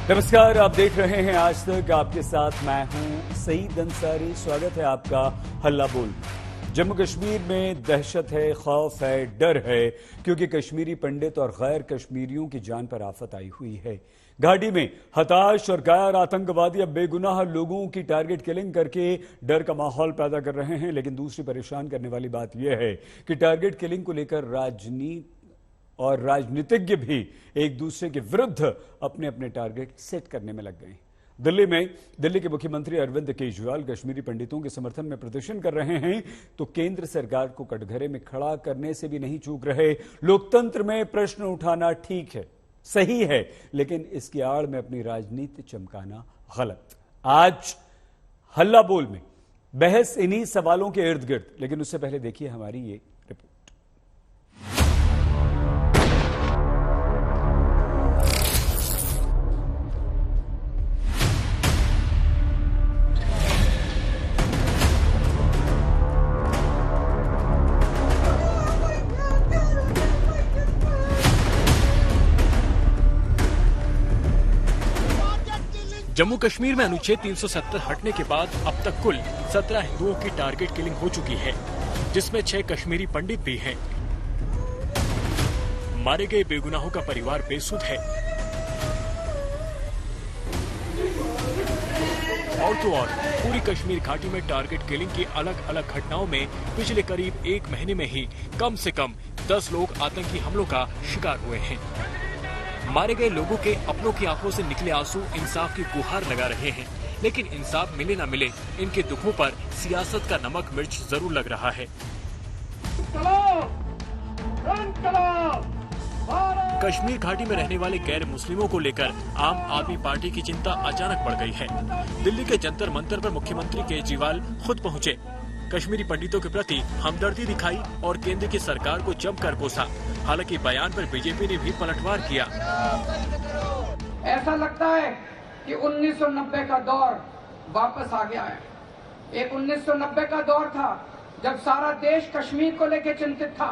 नमस्कार, आप देख रहे हैं आज तक। आपके साथ मैं हूं सईद अंसारी। स्वागत है आपका हल्ला बोल। जम्मू कश्मीर में दहशत है, खौफ है, डर है, क्योंकि कश्मीरी पंडित और गैर कश्मीरियों की जान पर आफत आई हुई है। घाटी में हताश और गैर आतंकवादी अब बेगुनाह लोगों की टारगेट किलिंग करके डर का माहौल पैदा कर रहे हैं। लेकिन दूसरी परेशान करने वाली बात यह है कि टारगेट किलिंग को लेकर राजनीतिज्ञ भी एक दूसरे के विरुद्ध अपने अपने टारगेट सेट करने में लग गए। दिल्ली के मुख्यमंत्री अरविंद केजरीवाल कश्मीरी पंडितों के समर्थन में प्रदर्शन कर रहे हैं, तो केंद्र सरकार को कटघरे में खड़ा करने से भी नहीं चूक रहे। लोकतंत्र में प्रश्न उठाना ठीक है, सही है, लेकिन इसकी आड़ में अपनी राजनीति चमकाना गलत। आज हल्ला बोल में बहस इन्हीं सवालों के इर्द गिर्द, लेकिन उससे पहले देखिए हमारी ये रिपोर्ट। जम्मू कश्मीर में अनुच्छेद 370 हटने के बाद अब तक कुल 17 हिंदुओं की टारगेट किलिंग हो चुकी है, जिसमें 6 कश्मीरी पंडित भी हैं। मारे गए बेगुनाहों का परिवार बेसुध है। और तो और पूरी कश्मीर घाटी में टारगेट किलिंग की अलग अलग घटनाओं में पिछले करीब 1 महीने में ही कम से कम 10 लोग आतंकी हमलों का शिकार हुए हैं। मारे गए लोगों के अपनों की आंखों से निकले आंसू इंसाफ की गुहार लगा रहे हैं, लेकिन इंसाफ मिले न मिले, इनके दुखों पर सियासत का नमक मिर्च जरूर लग रहा है। कश्मीर घाटी में रहने वाले गैर मुस्लिमों को लेकर आम आदमी पार्टी की चिंता अचानक बढ़ गई है। दिल्ली के जंतर मंतर पर मुख्यमंत्री केजरीवाल खुद पहुंचे, कश्मीरी पंडितों के प्रति हमदर्दी दिखाई और केंद्र की सरकार को जमकर कोसा। हालांकि बयान पर बीजेपी ने भी पलटवार किया। ऐसा लगता है कि 1990 का दौर वापस आ गया है। एक 1990 का दौर था जब सारा देश कश्मीर को लेकर चिंतित था,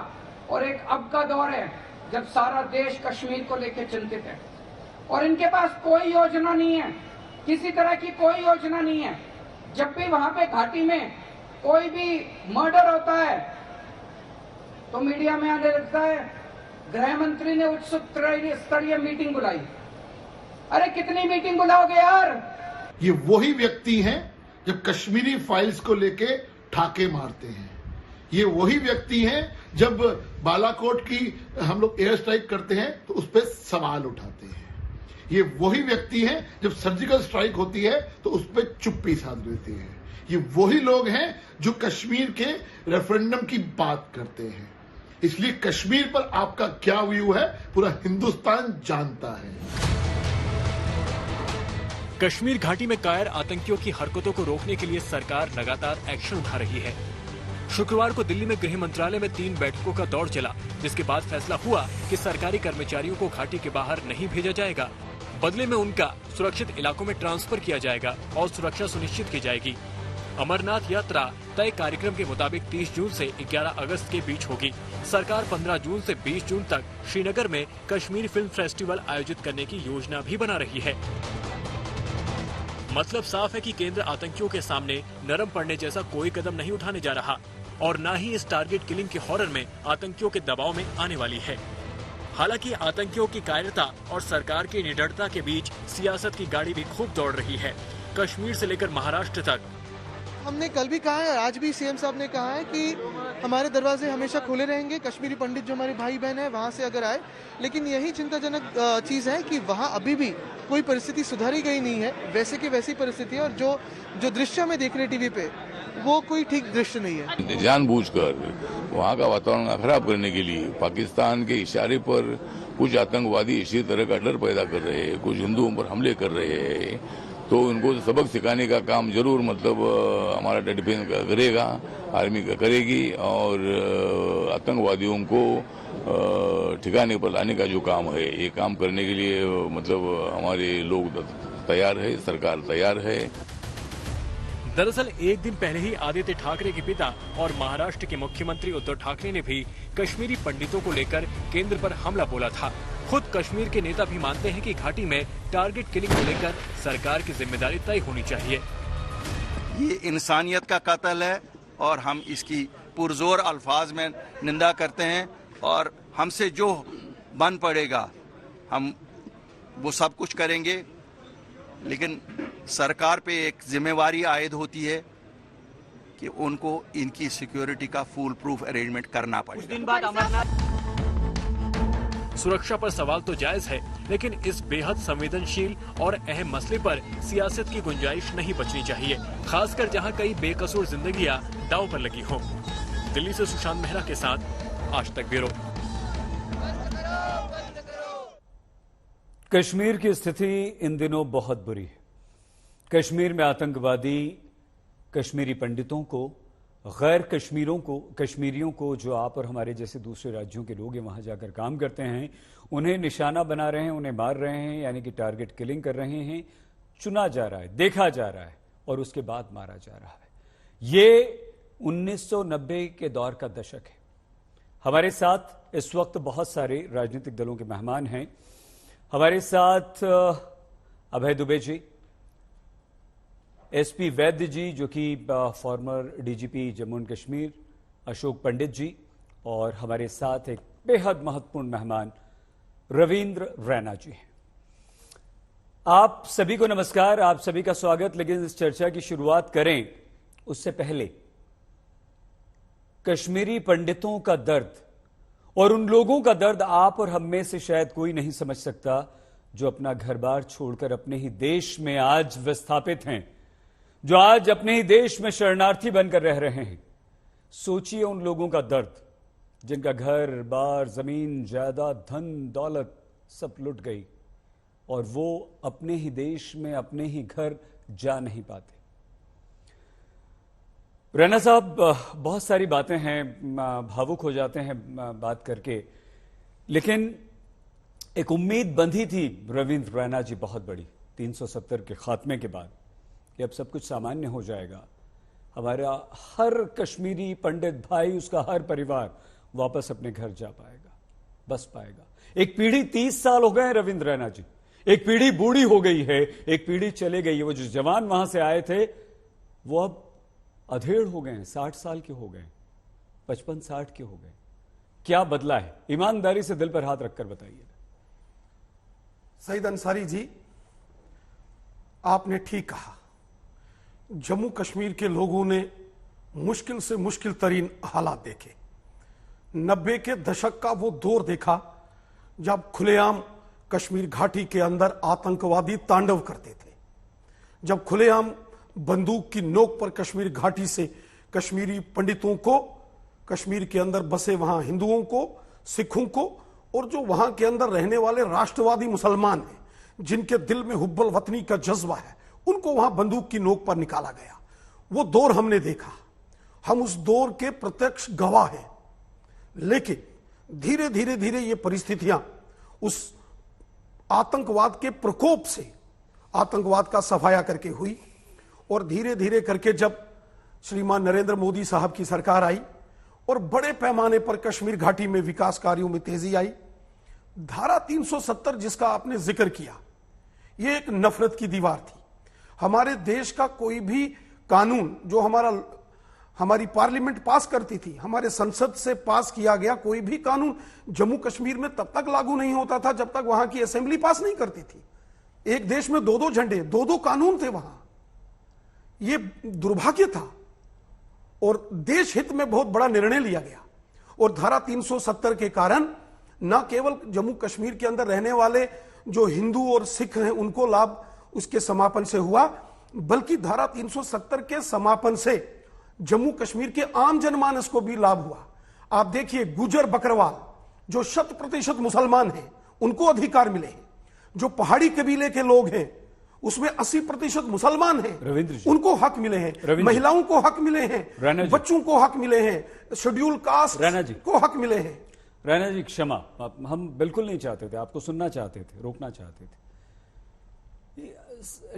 और एक अब का दौर है जब सारा देश कश्मीर को लेकर चिंतित है। और इनके पास कोई योजना नहीं है, किसी तरह की कोई योजना नहीं है। जब भी वहां पे घाटी में कोई भी मर्डर होता है तो मीडिया में आने लगता है गृह मंत्री ने उच्च स्तरीय मीटिंग बुलाई। अरे कितनी मीटिंग बुलाओगे यार? ये वही व्यक्ति हैं जो कश्मीरी फाइल्स को लेके ठाके मारते हैं। ये वही व्यक्ति हैं जब बालाकोट की हम लोग एयर स्ट्राइक करते हैं तो उस पर सवाल उठाते हैं। ये वही व्यक्ति हैं जब सर्जिकल स्ट्राइक होती है तो उस पर चुप्पी साध लेते हैं। ये वही लोग हैं जो कश्मीर के रेफरेंडम की बात करते हैं। इसलिए कश्मीर पर आपका क्या व्यू है पूरा हिंदुस्तान जानता है। कश्मीर घाटी में कायर आतंकियों की हरकतों को रोकने के लिए सरकार लगातार एक्शन उठा रही है। शुक्रवार को दिल्ली में गृह मंत्रालय में 3 बैठकों का दौर चला, जिसके बाद फैसला हुआ कि सरकारी कर्मचारियों को घाटी के बाहर नहीं भेजा जाएगा। बदले में उनका सुरक्षित इलाकों में ट्रांसफर किया जाएगा और सुरक्षा सुनिश्चित की जाएगी। अमरनाथ यात्रा तय कार्यक्रम के मुताबिक 30 जून से 11 अगस्त के बीच होगी। सरकार 15 जून से 20 जून तक श्रीनगर में कश्मीर फिल्म फेस्टिवल आयोजित करने की योजना भी बना रही है। मतलब साफ है कि केंद्र आतंकियों के सामने नरम पड़ने जैसा कोई कदम नहीं उठाने जा रहा, और न ही इस टारगेट किलिंग के हॉरर में आतंकियों के दबाव में आने वाली है। हालांकि आतंकियों की कायरता और सरकार की निडरता के बीच सियासत की गाड़ी भी खूब दौड़ रही है। कश्मीर से लेकर महाराष्ट्र तक। हमने कल भी कहा है, आज भी सीएम साहब ने कहा है कि हमारे दरवाजे हमेशा खुले रहेंगे। कश्मीरी पंडित जो हमारे भाई बहन है वहाँ से अगर आए, लेकिन यही चिंताजनक चीज़ है कि वहाँ अभी भी कोई परिस्थिति सुधारी गई नहीं है। वैसे की वैसी परिस्थिति है, और जो दृश्य में देख रहे टीवी पे वो कोई ठीक दृश्य नहीं है। जानबूझकर वहाँ का वातावरण खराब करने के लिए पाकिस्तान के इशारे पर कुछ आतंकवादी इसी तरह का डर पैदा कर रहे हैं, कुछ हिंदुओं पर हमले कर रहे हैं, तो उनको सबक सिखाने का काम जरूर हमारा डिफेंस करेगा, आर्मी का करेगी, और आतंकवादियों को ठिकाने पर लाने का जो काम है, ये काम करने के लिए हमारे लोग तैयार है, सरकार तैयार है। दरअसल एक दिन पहले ही आदित्य ठाकरे के पिता और महाराष्ट्र के मुख्यमंत्री उद्धव ठाकरे ने भी कश्मीरी पंडितों को लेकर केंद्र पर हमला बोला था। खुद कश्मीर के नेता भी मानते हैं कि घाटी में टारगेट किलिंग को लेकर सरकार की जिम्मेदारी तय होनी चाहिए। ये इंसानियत का कत्ल है और हम इसकी पुरजोर अल्फाज में निंदा करते हैं और हमसे जो बन पड़ेगा हम वो सब कुछ करेंगे, लेकिन सरकार पे एक जिम्मेवारी आयद होती है कि उनको इनकी सिक्योरिटी का फुल प्रूफ अरेंजमेंट करना पड़ेगा। सुरक्षा पर सवाल तो जायज है, लेकिन इस बेहद संवेदनशील और अहम मसले पर सियासत की गुंजाइश नहीं बचनी चाहिए, खासकर जहां कई बेकसूर जिंदगियां दांव पर लगी हों। दिल्ली से सुशांत मेहरा के साथ आज तक ब्यूरो। कश्मीर की स्थिति इन दिनों बहुत बुरी है। कश्मीर में आतंकवादी कश्मीरी पंडितों को, गैर कश्मीरियों को जो आप और हमारे जैसे दूसरे राज्यों के लोग हैं वहां जाकर काम करते हैं, उन्हें निशाना बना रहे हैं, उन्हें मार रहे हैं, यानी कि टारगेट किलिंग कर रहे हैं। चुना जा रहा है, देखा जा रहा है और उसके बाद मारा जा रहा है। ये 1990 के दौर का दशक है। हमारे साथ इस वक्त बहुत सारे राजनीतिक दलों के मेहमान हैं। हमारे साथ अभय दुबे जी, एसपी वैद्य जी जो कि former DGP Jammu and Kashmir, Ashok Pandit ji, और हमारे साथ एक बेहद महत्वपूर्ण मेहमान रविंद्र रैना जी हैं। आप सभी को नमस्कार, आप सभी का स्वागत। लेकिन इस चर्चा की शुरुआत करें उससे पहले कश्मीरी पंडितों का दर्द और उन लोगों का दर्द आप और हम में से शायद कोई नहीं समझ सकता जो अपना घर बार छोड़कर अपने ही देश में आज विस्थापित हैं, जो आज अपने ही देश में शरणार्थी बनकर रह रहे हैं। सोचिए उन लोगों का दर्द जिनका घर बार, जमीन, जायदाद, धन दौलत सब लुट गई और वो अपने ही देश में, अपने ही घर जा नहीं पाते। रैना साहब, बहुत सारी बातें हैं, भावुक हो जाते हैं बात करके, लेकिन एक उम्मीद बंधी थी रविंद्र रैना जी बहुत बड़ी 370 के खात्मे के बाद कि अब सब कुछ सामान्य हो जाएगा, हमारा हर कश्मीरी पंडित भाई, उसका हर परिवार वापस अपने घर जा पाएगा, बस पाएगा। एक पीढ़ी 30 साल हो गए हैं रविंद्र रैना जी, एक पीढ़ी बूढ़ी हो गई है, एक पीढ़ी चले गई है। वो जो जवान वहां से आए थे वो अब अधेड़ हो गए हैं, 60 साल के हो गए, 55-60 के हो गए। क्या बदला है? ईमानदारी से दिल पर हाथ रखकर बताइए। सईद अंसारी जी, आपने ठीक कहा। जम्मू कश्मीर के लोगों ने मुश्किल से मुश्किल तरीन हालात देखे। 90 के दशक का वो दौर देखा जब खुलेआम कश्मीर घाटी के अंदर आतंकवादी तांडव करते थे, जब खुलेआम बंदूक की नोक पर कश्मीर घाटी से कश्मीरी पंडितों को, कश्मीर के अंदर बसे वहां हिंदुओं को, सिखों को और जो वहां के अंदर रहने वाले राष्ट्रवादी मुसलमान हैं, जिनके दिल में हुब्बुल वतनी का जज्बा है, उनको वहां बंदूक की नोक पर निकाला गया। वो दौर हमने देखा, हम उस दौर के प्रत्यक्ष गवाह हैं। लेकिन धीरे धीरे धीरे ये परिस्थितियां उस आतंकवाद के प्रकोप से, आतंकवाद का सफाया करके हुई और धीरे धीरे करके जब श्रीमान नरेंद्र मोदी साहब की सरकार आई और बड़े पैमाने पर कश्मीर घाटी में विकास कार्यों में तेजी आई, धारा 370 जिसका आपने जिक्र किया, यह एक नफरत की दीवार थी। हमारे देश का कोई भी कानून जो हमारी पार्लियामेंट पास करती थी, हमारे संसद से पास किया गया कोई भी कानून जम्मू कश्मीर में तब तक लागू नहीं होता था जब तक वहां की असेंबली पास नहीं करती थी। एक देश में 2-2 झंडे, 2-2 कानून थे वहां। यह दुर्भाग्य था और देश हित में बहुत बड़ा निर्णय लिया गया। और धारा 370 के कारण न केवल जम्मू कश्मीर के अंदर रहने वाले जो हिंदू और सिख हैं उनको लाभ उसके समापन से हुआ, बल्कि धारा 370 के समापन से जम्मू कश्मीर के आम जनमानस को भी लाभ हुआ। आप देखिए, गुजर बकरवाल जो 100% मुसलमान हैं उनको अधिकार मिले हैं, जो पहाड़ी कबीले के लोग हैं उसमें 80% मुसलमान हैं, उनको हक मिले हैं, महिलाओं को हक मिले हैं, बच्चों को हक मिले हैं, शेड्यूल कास्ट को हक मिले हैं। रैना जी क्षमा, हम बिल्कुल नहीं चाहते थे, आपको सुनना चाहते थे, रोकना चाहते थे।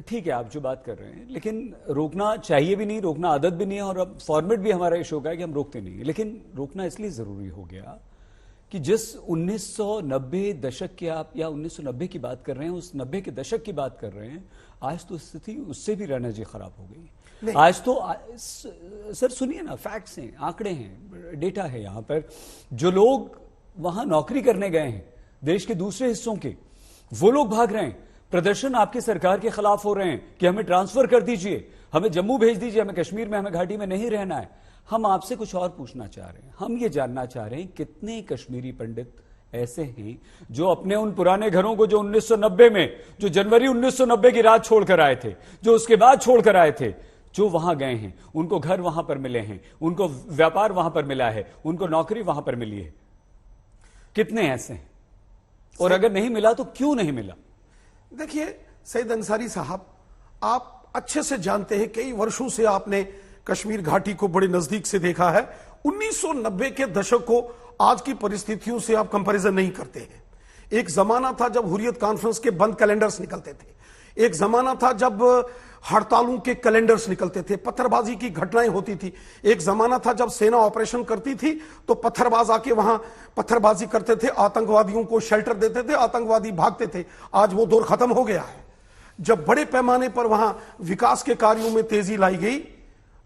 ठीक है आप जो बात कर रहे हैं, लेकिन रोकना चाहिए भी नहीं, रोकना आदत भी नहीं है और अब फॉर्मेट भी हमारा ये शो का है कि हम रोकते नहीं है। लेकिन रोकना इसलिए जरूरी हो गया कि जिस 1990 दशक के आप या 1990 की बात कर रहे हैं, उस 90 के दशक की बात कर रहे हैं, आज तो स्थिति उससे भी राणा जी खराब हो गई। आज तो सर सुनिए ना, फैक्ट्स हैं, आंकड़े हैं, डेटा है यहां पर। जो लोग वहां नौकरी करने गए हैं देश के दूसरे हिस्सों के, वो लोग भाग रहे हैं। प्रदर्शन आपकी सरकार के खिलाफ हो रहे हैं कि हमें ट्रांसफर कर दीजिए, हमें जम्मू भेज दीजिए, हमें कश्मीर में, हमें घाटी में नहीं रहना है। हम आपसे कुछ और पूछना चाह रहे हैं। हम ये जानना चाह रहे हैं कितने कश्मीरी पंडित ऐसे हैं जो अपने उन पुराने घरों को, जो 1990 में, जो जनवरी 1990 की रात छोड़कर आए थे, जो उसके बाद छोड़कर आए थे, जो वहां गए हैं, उनको घर वहां पर मिले हैं, उनको व्यापार वहां पर मिला है, उनको नौकरी वहां पर मिली है, कितने ऐसे हैं? और अगर नहीं मिला तो क्यों नहीं मिला? देखिए सईद अंसारी साहब, आप अच्छे से जानते हैं, कई वर्षों से आपने कश्मीर घाटी को बड़े नजदीक से देखा है। 1990 के दशक को आज की परिस्थितियों से आप कंपैरिजन नहीं करते हैं। एक जमाना था जब हुर्रियत कॉन्फ्रेंस के बंद कैलेंडर्स निकलते थे, एक जमाना था जब हड़तालों के कैलेंडर्स निकलते थे, पत्थरबाजी की घटनाएं होती थी, एक जमाना था जब सेना ऑपरेशन करती थी तो पत्थरबाज आके वहां पत्थरबाजी करते थे, आतंकवादियों को शेल्टर देते थे, आतंकवादी भागते थे। आज वो दौर खत्म हो गया है। जब बड़े पैमाने पर वहां विकास के कार्यों में तेजी लाई गई,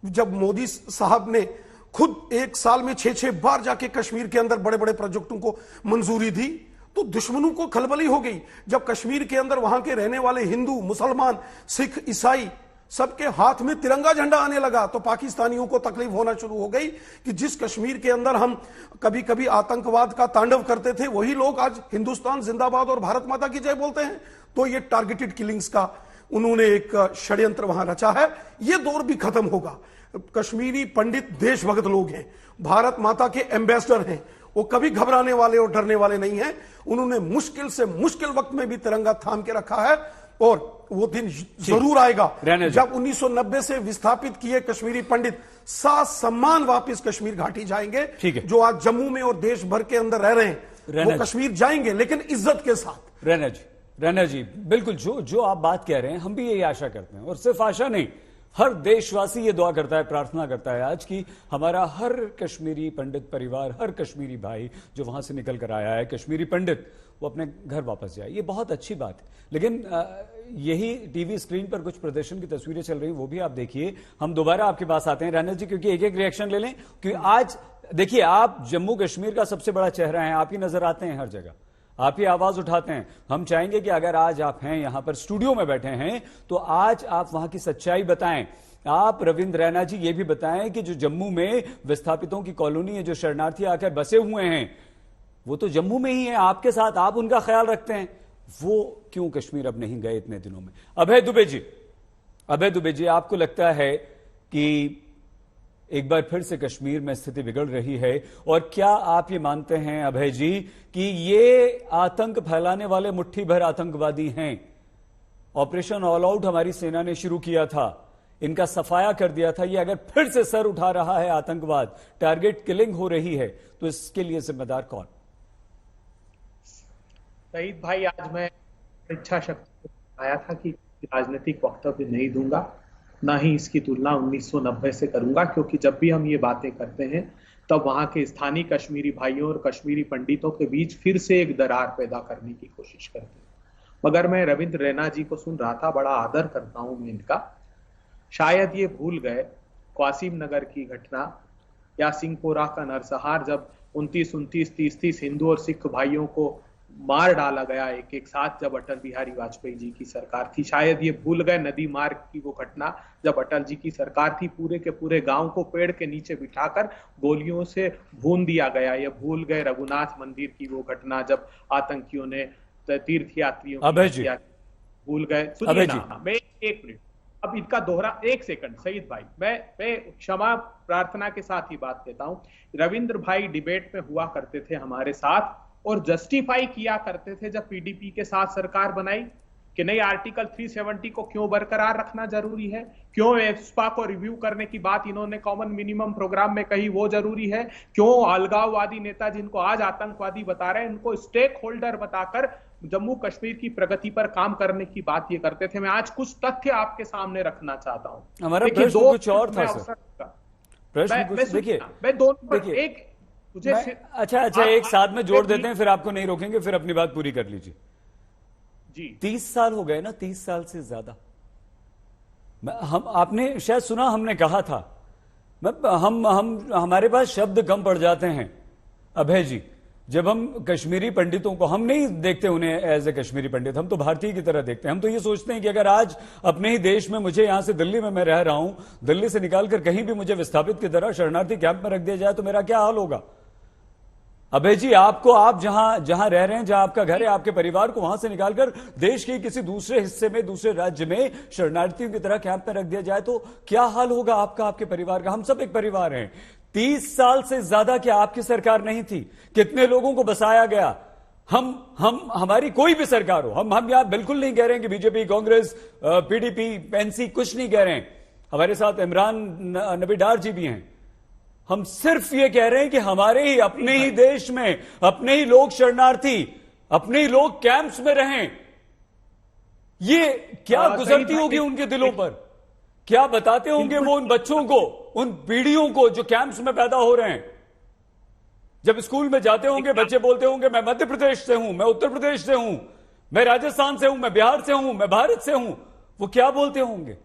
जब मोदी साहब ने खुद एक साल में 6-6 बार जाके कश्मीर के अंदर बड़े बड़े प्रोजेक्टों को मंजूरी दी, तो दुश्मनों को खलबली हो गई। जब कश्मीर के अंदर वहां के रहने वाले हिंदू, मुसलमान, सिख, ईसाई सबके हाथ में तिरंगा झंडा आने लगा, तो पाकिस्तानियों को तकलीफ होना शुरू हो गई कि जिस कश्मीर के अंदर हम कभी कभी आतंकवाद का तांडव करते थे, वही लोग आज हिंदुस्तान जिंदाबाद और भारत माता की जय बोलते हैं। तो ये टारगेटेड किलिंग्स का उन्होंने एक षड्यंत्र वहां रचा है। ये दौर भी खत्म होगा। कश्मीरी पंडित देशभक्त लोग हैं, भारत माता के एम्बेसडर हैं, वो कभी घबराने वाले और डरने वाले नहीं हैं। उन्होंने मुश्किल से मुश्किल वक्त में भी तिरंगा थाम के रखा है, और वो दिन जरूर आएगा जब 1990 से विस्थापित किए कश्मीरी पंडित सम्मान वापस कश्मीर घाटी जाएंगे। जो आज जम्मू में और देश भर के अंदर रह रहे हैं, वो कश्मीर जाएंगे, लेकिन इज्जत के साथ। रैना जी बिल्कुल जो आप बात कह रहे हैं, हम भी यही आशा करते हैं, और सिर्फ आशा नहीं, हर देशवासी ये दुआ करता है, प्रार्थना करता है आज की हमारा हर कश्मीरी पंडित परिवार, हर कश्मीरी भाई जो वहां से निकल कर आया है, कश्मीरी पंडित, वो अपने घर वापस जाए। ये बहुत अच्छी बात है। लेकिन यही टीवी स्क्रीन पर कुछ प्रदर्शन की तस्वीरें चल रही, वो भी आप देखिए। हम दोबारा आपके पास आते हैं राणा जी, क्योंकि एक एक रिएक्शन ले लें, क्योंकि आज देखिए आप जम्मू कश्मीर का सबसे बड़ा चेहरा है, आप ही नजर आते हैं हर जगह, आप ही आवाज उठाते हैं। हम चाहेंगे कि अगर आज आप हैं यहां पर स्टूडियो में बैठे हैं, तो आज आप वहां की सच्चाई बताएं। आप रविंद्र रैना जी ये भी बताएं कि जो जम्मू में विस्थापितों की कॉलोनी है, जो शरणार्थी आकर बसे हुए हैं, वो तो जम्मू में ही है, आपके साथ, आप उनका ख्याल रखते हैं, वो क्यों कश्मीर अब नहीं गए इतने दिनों में? अभय दुबे जी, आपको लगता है कि एक बार फिर से कश्मीर में स्थिति बिगड़ रही है, और क्या आप ये मानते हैं अभय जी कि ये आतंक फैलाने वाले मुट्ठी भर आतंकवादी हैं? ऑपरेशन ऑल आउट हमारी सेना ने शुरू किया था, इनका सफाया कर दिया था, ये अगर फिर से सर उठा रहा है आतंकवाद, टारगेट किलिंग हो रही है, तो इसके लिए जिम्मेदार कौन? सईद भाई, आज मैं इच्छा शक्ति आया था कि राजनीतिक वक्तव्य नहीं दूंगा, ना ही इसकी तुलना 1990 से करूंगा, क्योंकि जब भी हम ये बातें करते हैं तब वहां के स्थानीय कश्मीरी भाइयों और कश्मीरी पंडितों के बीच फिर से एक दरार पैदा करने की कोशिश करते हैं। मगर मैं रविंद्र रैना जी को सुन रहा था, बड़ा आदर करता हूं मैं इनका। शायद ये भूल गए क्वासिम नगर की घटना या सिंहपोरा का नरसंहार, जब 29, 30 हिंदू और सिख भाइयों को मार डाला गया एक एक साथ, जब अटल बिहारी वाजपेयी जी की सरकार थी। शायद ये भूल गए नदी मार्ग की वो घटना, जब अटल जी की सरकार थी, पूरे के पूरे गांव को पेड़ के नीचे बिठाकर गोलियों से भून दिया गया। ये भूल गए रघुनाथ मंदिर की वो घटना, जब आतंकियों ने तीर्थ यात्रियों की भूल गए। सुनिए ना, मैं एक मिनट, अब इनका दोहरा, एक सेकंड सईद भाई, मैं क्षमा प्रार्थना के साथ ही बात कहता हूं। रविंद्र भाई डिबेट में हुआ करते थे हमारे साथ और जस्टिफाई किया करते थे जब पीडीपी के साथ सरकार बनाई कि नहीं, आर्टिकल 370 को क्यों बरकरार रखना जरूरी है, क्यों एस्पा को रिव्यू करने की बात इन्होंने कॉमन मिनिमम प्रोग्राम में कही वो जरूरी है, क्यों अलगाववादी नेता जिनको आज आतंकवादी बता रहे हैं उनको स्टेक होल्डर बताकर जम्मू कश्मीर की प्रगति पर काम करने की बात ये करते थे। मैं आज कुछ तथ्य आपके सामने रखना चाहता हूं। हमारा प्रश्न कुछ और था सर। मैं दोनों एक अच्छा एक साथ में जोड़ देते हैं, फिर आपको नहीं रोकेंगे, फिर अपनी बात पूरी कर लीजिए जी। 30 साल हो गए ना, 30 साल से ज्यादा। आपने शायद सुना, हमने कहा था, हमारे पास शब्द कम पड़ जाते हैं अभय जी, जब हम कश्मीरी पंडितों को, हम नहीं देखते उन्हें एज ए कश्मीरी पंडित, हम तो भारतीय की तरह देखते हैं। हम तो ये सोचते हैं कि अगर आज अपने ही देश में, मुझे यहां से दिल्ली में मैं रह रहा हूं, दिल्ली से निकालकर कहीं भी मुझे विस्थापित की तरह शरणार्थी कैंप में रख दिया जाए तो मेरा क्या हाल होगा। अभय जी, आपको, आप जहां रह रहे हैं, जहां आपका घर है, आपके परिवार को वहां से निकालकर देश के किसी दूसरे हिस्से में, दूसरे राज्य में शरणार्थियों की तरह कैंप में रख दिया जाए तो क्या हाल होगा आपका, आपके परिवार का। हम सब एक परिवार हैं। 30 साल से ज्यादा क्या आपकी सरकार नहीं थी? कितने लोगों को बसाया गया? हमारी कोई भी सरकार हो, हम यहां बिल्कुल नहीं कह रहे हैं कि बीजेपी, कांग्रेस, पीडीपी, एनसी, कुछ नहीं कह रहे हैं। हमारे साथ इमरान नबी डार जी भी हैं। हम सिर्फ ये कह रहे हैं कि हमारे ही अपने ही देश में अपने ही लोग शरणार्थी, अपने ही लोग कैंप्स में रहें। ये क्या गुजरती होगी उनके दिलों पर? क्या बताते होंगे वो उन बच्चों को, उन पीढ़ियों को जो कैंप्स में पैदा हो रहे हैं? जब स्कूल में जाते होंगे बच्चे बोलते होंगे, मैं मध्य प्रदेश से हूं, मैं उत्तर प्रदेश से हूं, मैं राजस्थान से हूं, मैं बिहार से हूं, मैं भारत से हूं, वो क्या बोलते होंगे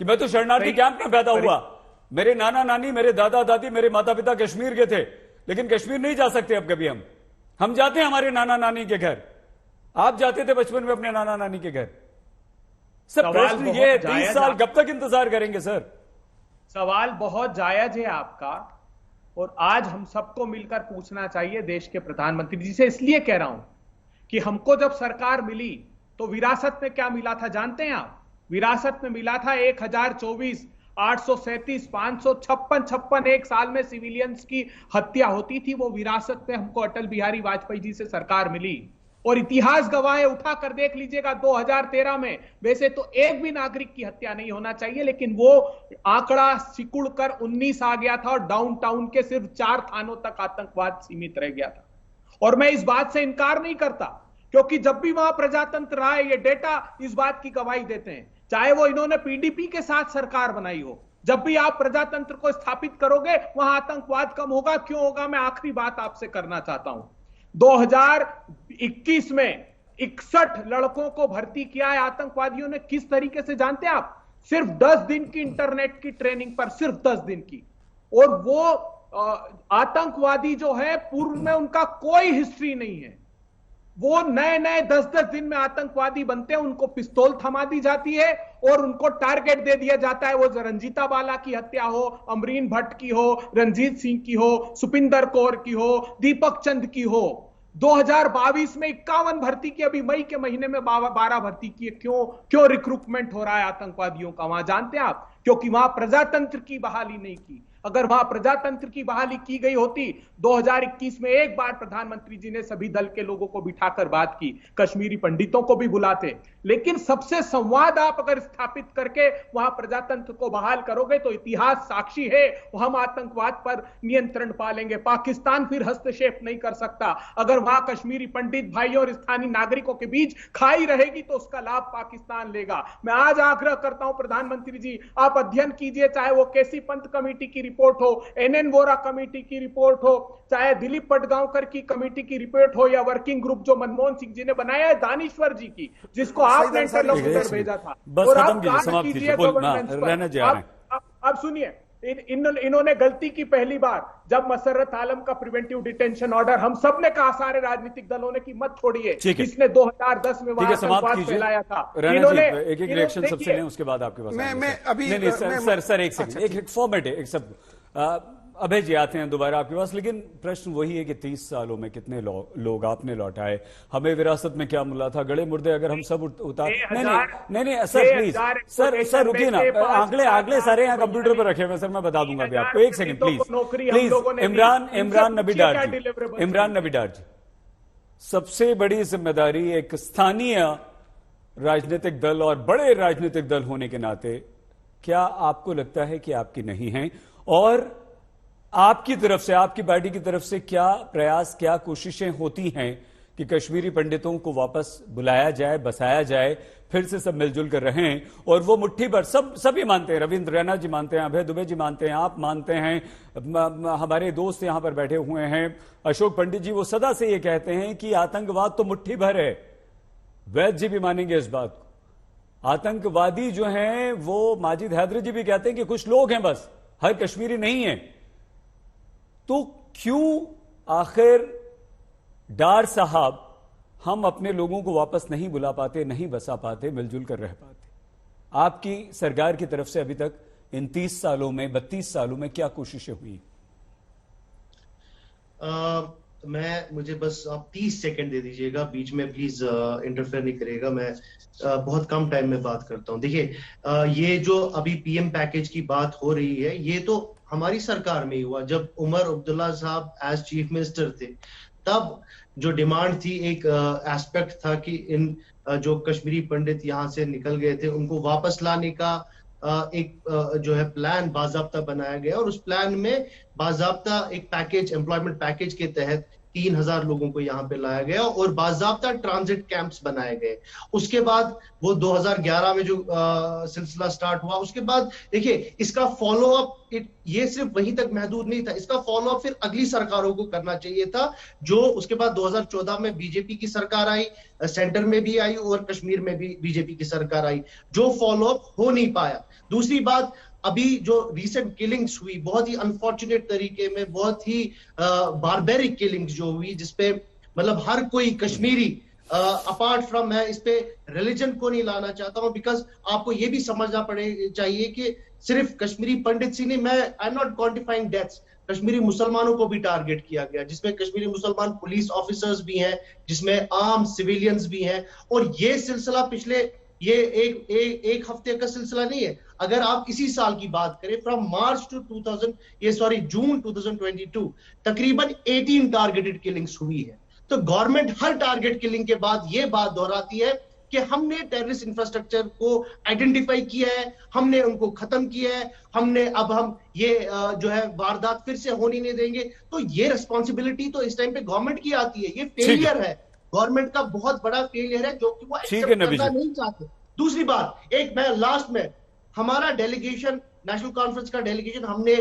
कि मैं तो शरणार्थी कैंप में पैदा हुआ, मेरे नाना नानी, मेरे दादा दादी, मेरे माता पिता कश्मीर के थे, लेकिन कश्मीर नहीं जा सकते अब कभी। हम जाते हैं हमारे नाना नानी के घर। आप जाते थे बचपन में अपने नाना नानी के घर। सर, प्रश्न ये है, 30 साल कब तक इंतजार करेंगे सर? सवाल बहुत जायज है आपका, और आज हम सबको मिलकर पूछना चाहिए देश के प्रधानमंत्री जी से। इसलिए कह रहा हूं कि हमको जब सरकार मिली तो विरासत में क्या मिला था जानते हैं आप? विरासत में मिला था 1024, 837, 556 एक साल में सिविलियंस की हत्या होती थी। वो विरासत में हमको अटल बिहारी वाजपेयी जी से सरकार मिली। और इतिहास गवाह है, उठा कर देख लीजिएगा 2013 में वैसे तो एक भी नागरिक की हत्या नहीं होना चाहिए, लेकिन वो आंकड़ा सिकुड़ कर 19 आ गया था, और डाउनटाउन के सिर्फ 4 थानों तक आतंकवाद सीमित रह गया था। और मैं इस बात से इनकार नहीं करता, क्योंकि जब भी वहां प्रजातंत्र रहा है, ये डेटा इस बात की गवाही देते हैं। चाहे वो इन्होंने पीडीपी के साथ सरकार बनाई हो, जब भी आप प्रजातंत्र को स्थापित करोगे वहां आतंकवाद कम होगा। क्यों होगा? मैं आखिरी बात आपसे करना चाहता हूं। 2021 में 61 लड़कों को भर्ती किया है आतंकवादियों ने। किस तरीके से जानते हैं आप? सिर्फ 10 दिन की इंटरनेट की ट्रेनिंग पर, सिर्फ 10 दिन की। और वो आतंकवादी जो है, पूर्व में उनका कोई हिस्ट्री नहीं है। वो नए 10-10 दिन में आतंकवादी बनते हैं, उनको पिस्तौल थमा दी जाती है और उनको टारगेट दे दिया जाता है। वो रंजीता बाला की हत्या हो, अमरीन भट्ट की हो, रंजीत सिंह की हो, सुपिंदर कौर की हो, दीपक चंद की हो। 2022 में 51 भर्ती की, अभी मई के महीने में 12 भर्ती की। क्यों रिक्रूटमेंट हो रहा है आतंकवादियों का वहां जानते हैं आप? क्योंकि वहां प्रजातंत्र की बहाली नहीं की। अगर वहां प्रजातंत्र की बहाली की गई होती, 2021 में एक बार प्रधानमंत्री जी ने सभी दल के लोगों को बिठाकर बात की, कश्मीरी पंडितों को भी बुलाते। लेकिन सबसे संवाद आप अगर स्थापित करके वहां प्रजातंत्र को बहाल करोगे तो इतिहास साक्षी है, हम आतंकवाद पर नियंत्रण पालेंगे। पाकिस्तान फिर हस्तक्षेप नहीं कर सकता। अगर वहां कश्मीरी पंडित भाइयों और स्थानीय नागरिकों के बीच खाई रहेगी तो उसका लाभ पाकिस्तान लेगा। मैं आज आग्रह करता हूं प्रधानमंत्री जी, आप अध्ययन कीजिए, चाहे वो केसी पंत कमेटी की रिपोर्ट हो, एनएन वोरा कमेटी की रिपोर्ट हो, चाहे दिलीप पटगांवकर की कमेटी की रिपोर्ट हो, या वर्किंग ग्रुप जो मनमोहन सिंह जी ने बनाया है दानिश्वर जी की, जिसको आपने इंटरलोक्यूटर भेजा था। बस और खत्म आप कीजिए, समाप्त कीजिए, रहने जा रहे हैं। अब सुनिए, इन्होंने गलती की पहली बार जब मसर्रत आलम का प्रिवेंटिव डिटेंशन ऑर्डर, हम सब ने कहा, सारे राजनीतिक दलों ने, कि मत छोड़िए, इसने 2010 में वहां आतंकवाद फैलाया था। इन्होंने एक रिएक्शन सबसे लें, उसके बाद आपके पास मैं अभी सर एक सेकंड, एक फॉर्मेट है, एक सब अभय जी आते हैं दोबारा आपके पास। लेकिन प्रश्न वही है कि 30 सालों में कितने लोग आपने लौटाए, हमें विरासत में क्या मिला था? गड़े मुर्दे अगर हम सब उतार, नहीं सर प्लीज, सर रुकिए ना, आंकड़े सारे यहाँ कंप्यूटर पर रखे हुए सर, मैं बता दूंगा अभी आपको, एक सेकंड प्लीज। इमरान नबी डार जी, सबसे बड़ी जिम्मेदारी एक स्थानीय राजनीतिक दल और बड़े राजनीतिक दल होने के नाते, क्या आपको लगता है कि आपकी नहीं है? और आपकी तरफ से, आपकी पार्टी की तरफ से क्या प्रयास, क्या कोशिशें होती हैं कि कश्मीरी पंडितों को वापस बुलाया जाए, बसाया जाए, फिर से सब मिलजुल कर रहे हैं। और वो मुट्ठी भर सभी मानते हैं, रविंद्र रैना जी मानते हैं, अभय दुबे जी मानते हैं, आप मानते हैं, हमारे दोस्त यहां पर बैठे हुए हैं अशोक पंडित जी, वो सदा से ये कहते हैं कि आतंकवाद तो मुट्ठी भर है। वैद्य जी भी मानेंगे इस बात को। आतंकवादी जो हैं वो माजिद हैदरी जी भी कहते हैं कि कुछ लोग हैं, बस हर कश्मीरी नहीं है। तो क्यों आखिर डार साहब हम अपने लोगों को वापस नहीं बुला पाते, नहीं बसा पाते, मिलजुल कर रह पाते? आपकी सरकार की तरफ से अभी तक इन 30 सालों में, 32 सालों में क्या कोशिशें हुई? मुझे बस आप 30 सेकंड दे दीजिएगा, बीच में प्लीज इंटरफेयर नहीं करिएगा। मैं बहुत कम टाइम में बात करता हूं। देखिए, ये जो अभी पीएम पैकेज की बात हो रही है, ये तो हमारी सरकार में ही हुआ। जब उमर अब्दुल्ला साहब एज चीफ मिनिस्टर थे, तब जो डिमांड थी, एक एस्पेक्ट था कि इन जो कश्मीरी पंडित यहाँ से निकल गए थे, उनको वापस लाने का एक जो है प्लान बाजाब्ता बनाया गया। और उस प्लान में बाजाब्ता एक पैकेज, एम्प्लॉयमेंट पैकेज के तहत 3000 लोगों को यहाँ पे लाया गया और बाजाब्ता ट्रांजिट कैंप्स बनाए गए। उसके बाद वो 2011 में जो सिलसिला स्टार्ट हुआ, उसके बाद देखिए इसका फॉलो अप, ये सिर्फ वहीं तक महदूद नहीं था, इसका फॉलो अप फिर अगली सरकारों को करना चाहिए था। जो उसके बाद 2014 में बीजेपी की सरकार आई, सेंटर में भी आई और कश्मीर में भी बीजेपी की सरकार आई, जो फॉलो अप हो नहीं पाया। दूसरी बात, अभी जो रिसेंट किलिंग्स हुई, बहुत ही अनफॉर्चुनेट तरीके में, बहुत ही बारबेरिक किलिंग्स जो हुई, जिसपे मतलब हर कोई कश्मीरी, अपार्ट फ्रॉम, मैं इस पे रिलीजन को नहीं लाना चाहता हूं, बिकॉज आपको ये भी समझना चाहिए कि सिर्फ कश्मीरी पंडित ही नहीं, मैं I am not quantifying deaths, Kashmiri मुसलमानों को भी टारगेट किया गया, जिसमें कश्मीरी मुसलमान पुलिस ऑफिसर्स भी हैं, जिसमें आम सिविलियंस भी हैं। और ये सिलसिला पिछले ये एक हफ्ते का सिलसिला नहीं है। अगर आप इसी साल की बात करें, फ्रॉम मार्च टू जून 2022 तकरीबन 18 टारगेटेड किलिंग्स हुई है। तो गवर्नमेंट हर टारगेट किलिंग के बाद ये बात दोहराती है कि हमने टेररिस्ट इंफ्रास्ट्रक्चर को आइडेंटिफाई किया है, हमने उनको खत्म किया है, अब हम ये जो है वारदात फिर से होने नहीं देंगे। तो ये रिस्पॉन्सिबिलिटी तो इस टाइम पे गवर्नमेंट की आती है। ये फेलियर है, गवर्नमेंट का बहुत बड़ा फेलियर है, जो कि वो एक्सेप्ट करना नहीं चाहते। दूसरी बात, एक मैं लास्ट में, हमारा डेलीगेशन, नेशनल कॉन्फ्रेंस का डेलीगेशन, हमने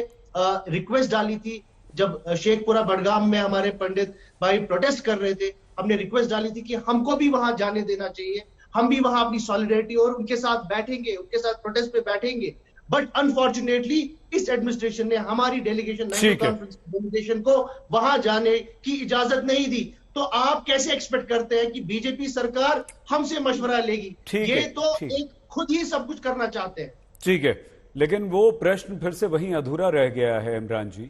रिक्वेस्ट डाली थी जब शेखपुरा बडगाम में हमारे पंडित भाई प्रोटेस्ट कर रहे थे, हमने रिक्वेस्ट डाली थी कि हमको भी वहां जाने देना चाहिए, हम भी वहां अपनी सॉलिडेरिटी और उनके साथ बैठेंगे, उनके साथ प्रोटेस्ट पे बैठेंगे। बट अनफॉर्चुनेटली इस एडमिनिस्ट्रेशन ने हमारी डेलीगेशन, नेशनल कॉन्फ्रेंस डेलीगेशन को वहां जाने की इजाजत नहीं दी। तो आप कैसे एक्सपेक्ट करते हैं कि बीजेपी सरकार हमसे मशवरा लेगी? ये तो एक खुद ही सब कुछ करना चाहते हैं। ठीक है, लेकिन वो प्रश्न फिर से वहीं अधूरा रह गया है इमरान जी।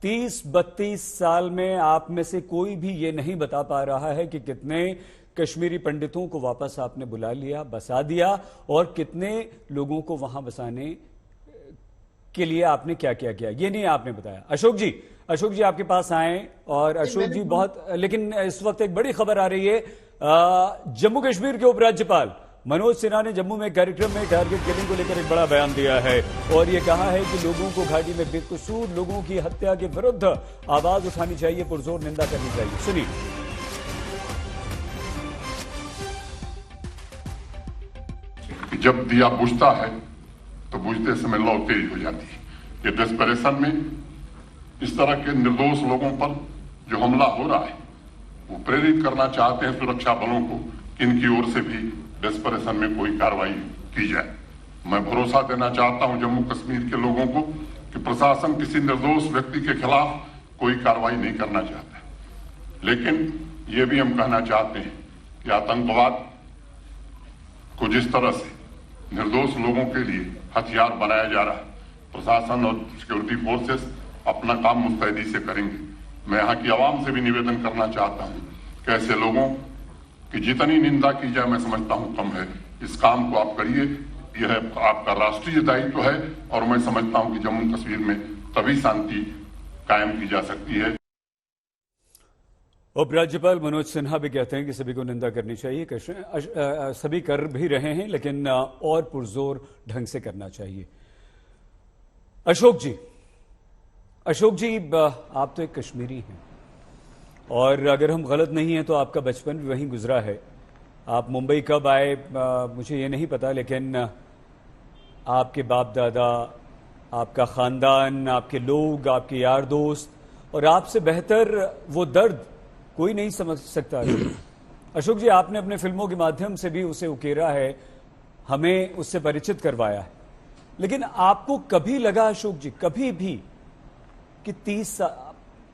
30-32 साल में आप में से कोई भी ये नहीं बता पा रहा है कि कितने कश्मीरी पंडितों को वापस आपने बुला लिया, बसा दिया, और कितने लोगों को वहां बसाने के लिए आपने क्या क्या किया, ये नहीं आपने बताया। अशोक जी आपके पास आए, और अशोक जी बहुत, लेकिन इस वक्त एक बड़ी खबर आ रही है, जम्मू कश्मीर के उपराज्यपाल मनोज सिन्हा ने जम्मू में कार्यक्रम में टारगेट किलिंग को लेकर एक बड़ा बयान दिया है और यह कहा है कि लोगों को घाटी में बेकसूर लोगों की हत्या के विरुद्ध आवाज उठानी चाहिए, पुरजोर निंदा करनी चाहिए। सुनिए। जब दिया बुझता है तो बुझते समय लौ तेज हो जाती है। ये डेस्परेशन में इस तरह के निर्दोष लोगों पर जो हमला हो रहा है, वो प्रेरित करना चाहते हैं सुरक्षा बलों को कि इनकी ओर से भी डेस्परेशन में कोई कार्रवाई की जाए। मैं भरोसा देना चाहता हूं जम्मू कश्मीर के लोगों को कि प्रशासन किसी निर्दोष व्यक्ति के खिलाफ कोई कार्रवाई नहीं करना चाहता, लेकिन ये भी हम कहना चाहते हैं कि आतंकवाद को जिस तरह से निर्दोष लोगों के लिए हथियार बनाया जा रहा है, प्रशासन और सिक्योरिटी फोर्सेस अपना काम मुस्तैदी से करेंगे। मैं यहाँ की आवाम से भी निवेदन करना चाहता हूँ कि ऐसे लोगों की जितनी निंदा की जाए मैं समझता हूँ कम है। इस काम को आप करिए, यह आपका राष्ट्रीय दायित्व है, और मैं समझता हूँ कि जम्मू कश्मीर में तभी शांति कायम की जा सकती है। उपराज्यपाल मनोज सिन्हा भी कहते हैं कि सभी को निंदा करनी चाहिए, सभी कर भी रहे हैं, लेकिन और पुरजोर ढंग से करना चाहिए। अशोक जी, आप तो एक कश्मीरी हैं और अगर हम गलत नहीं हैं तो आपका बचपन भी वहीं गुजरा है। आप मुंबई कब आए मुझे ये नहीं पता, लेकिन आपके बाप दादा, आपका खानदान, आपके लोग, आपके यार दोस्त और आपसे बेहतर वो दर्द कोई नहीं समझ सकता। अशोक जी, आपने अपने फिल्मों के माध्यम से भी उसे उकेरा है, हमें उससे परिचित करवाया है, लेकिन आपको कभी लगा अशोक जी, कभी भी कि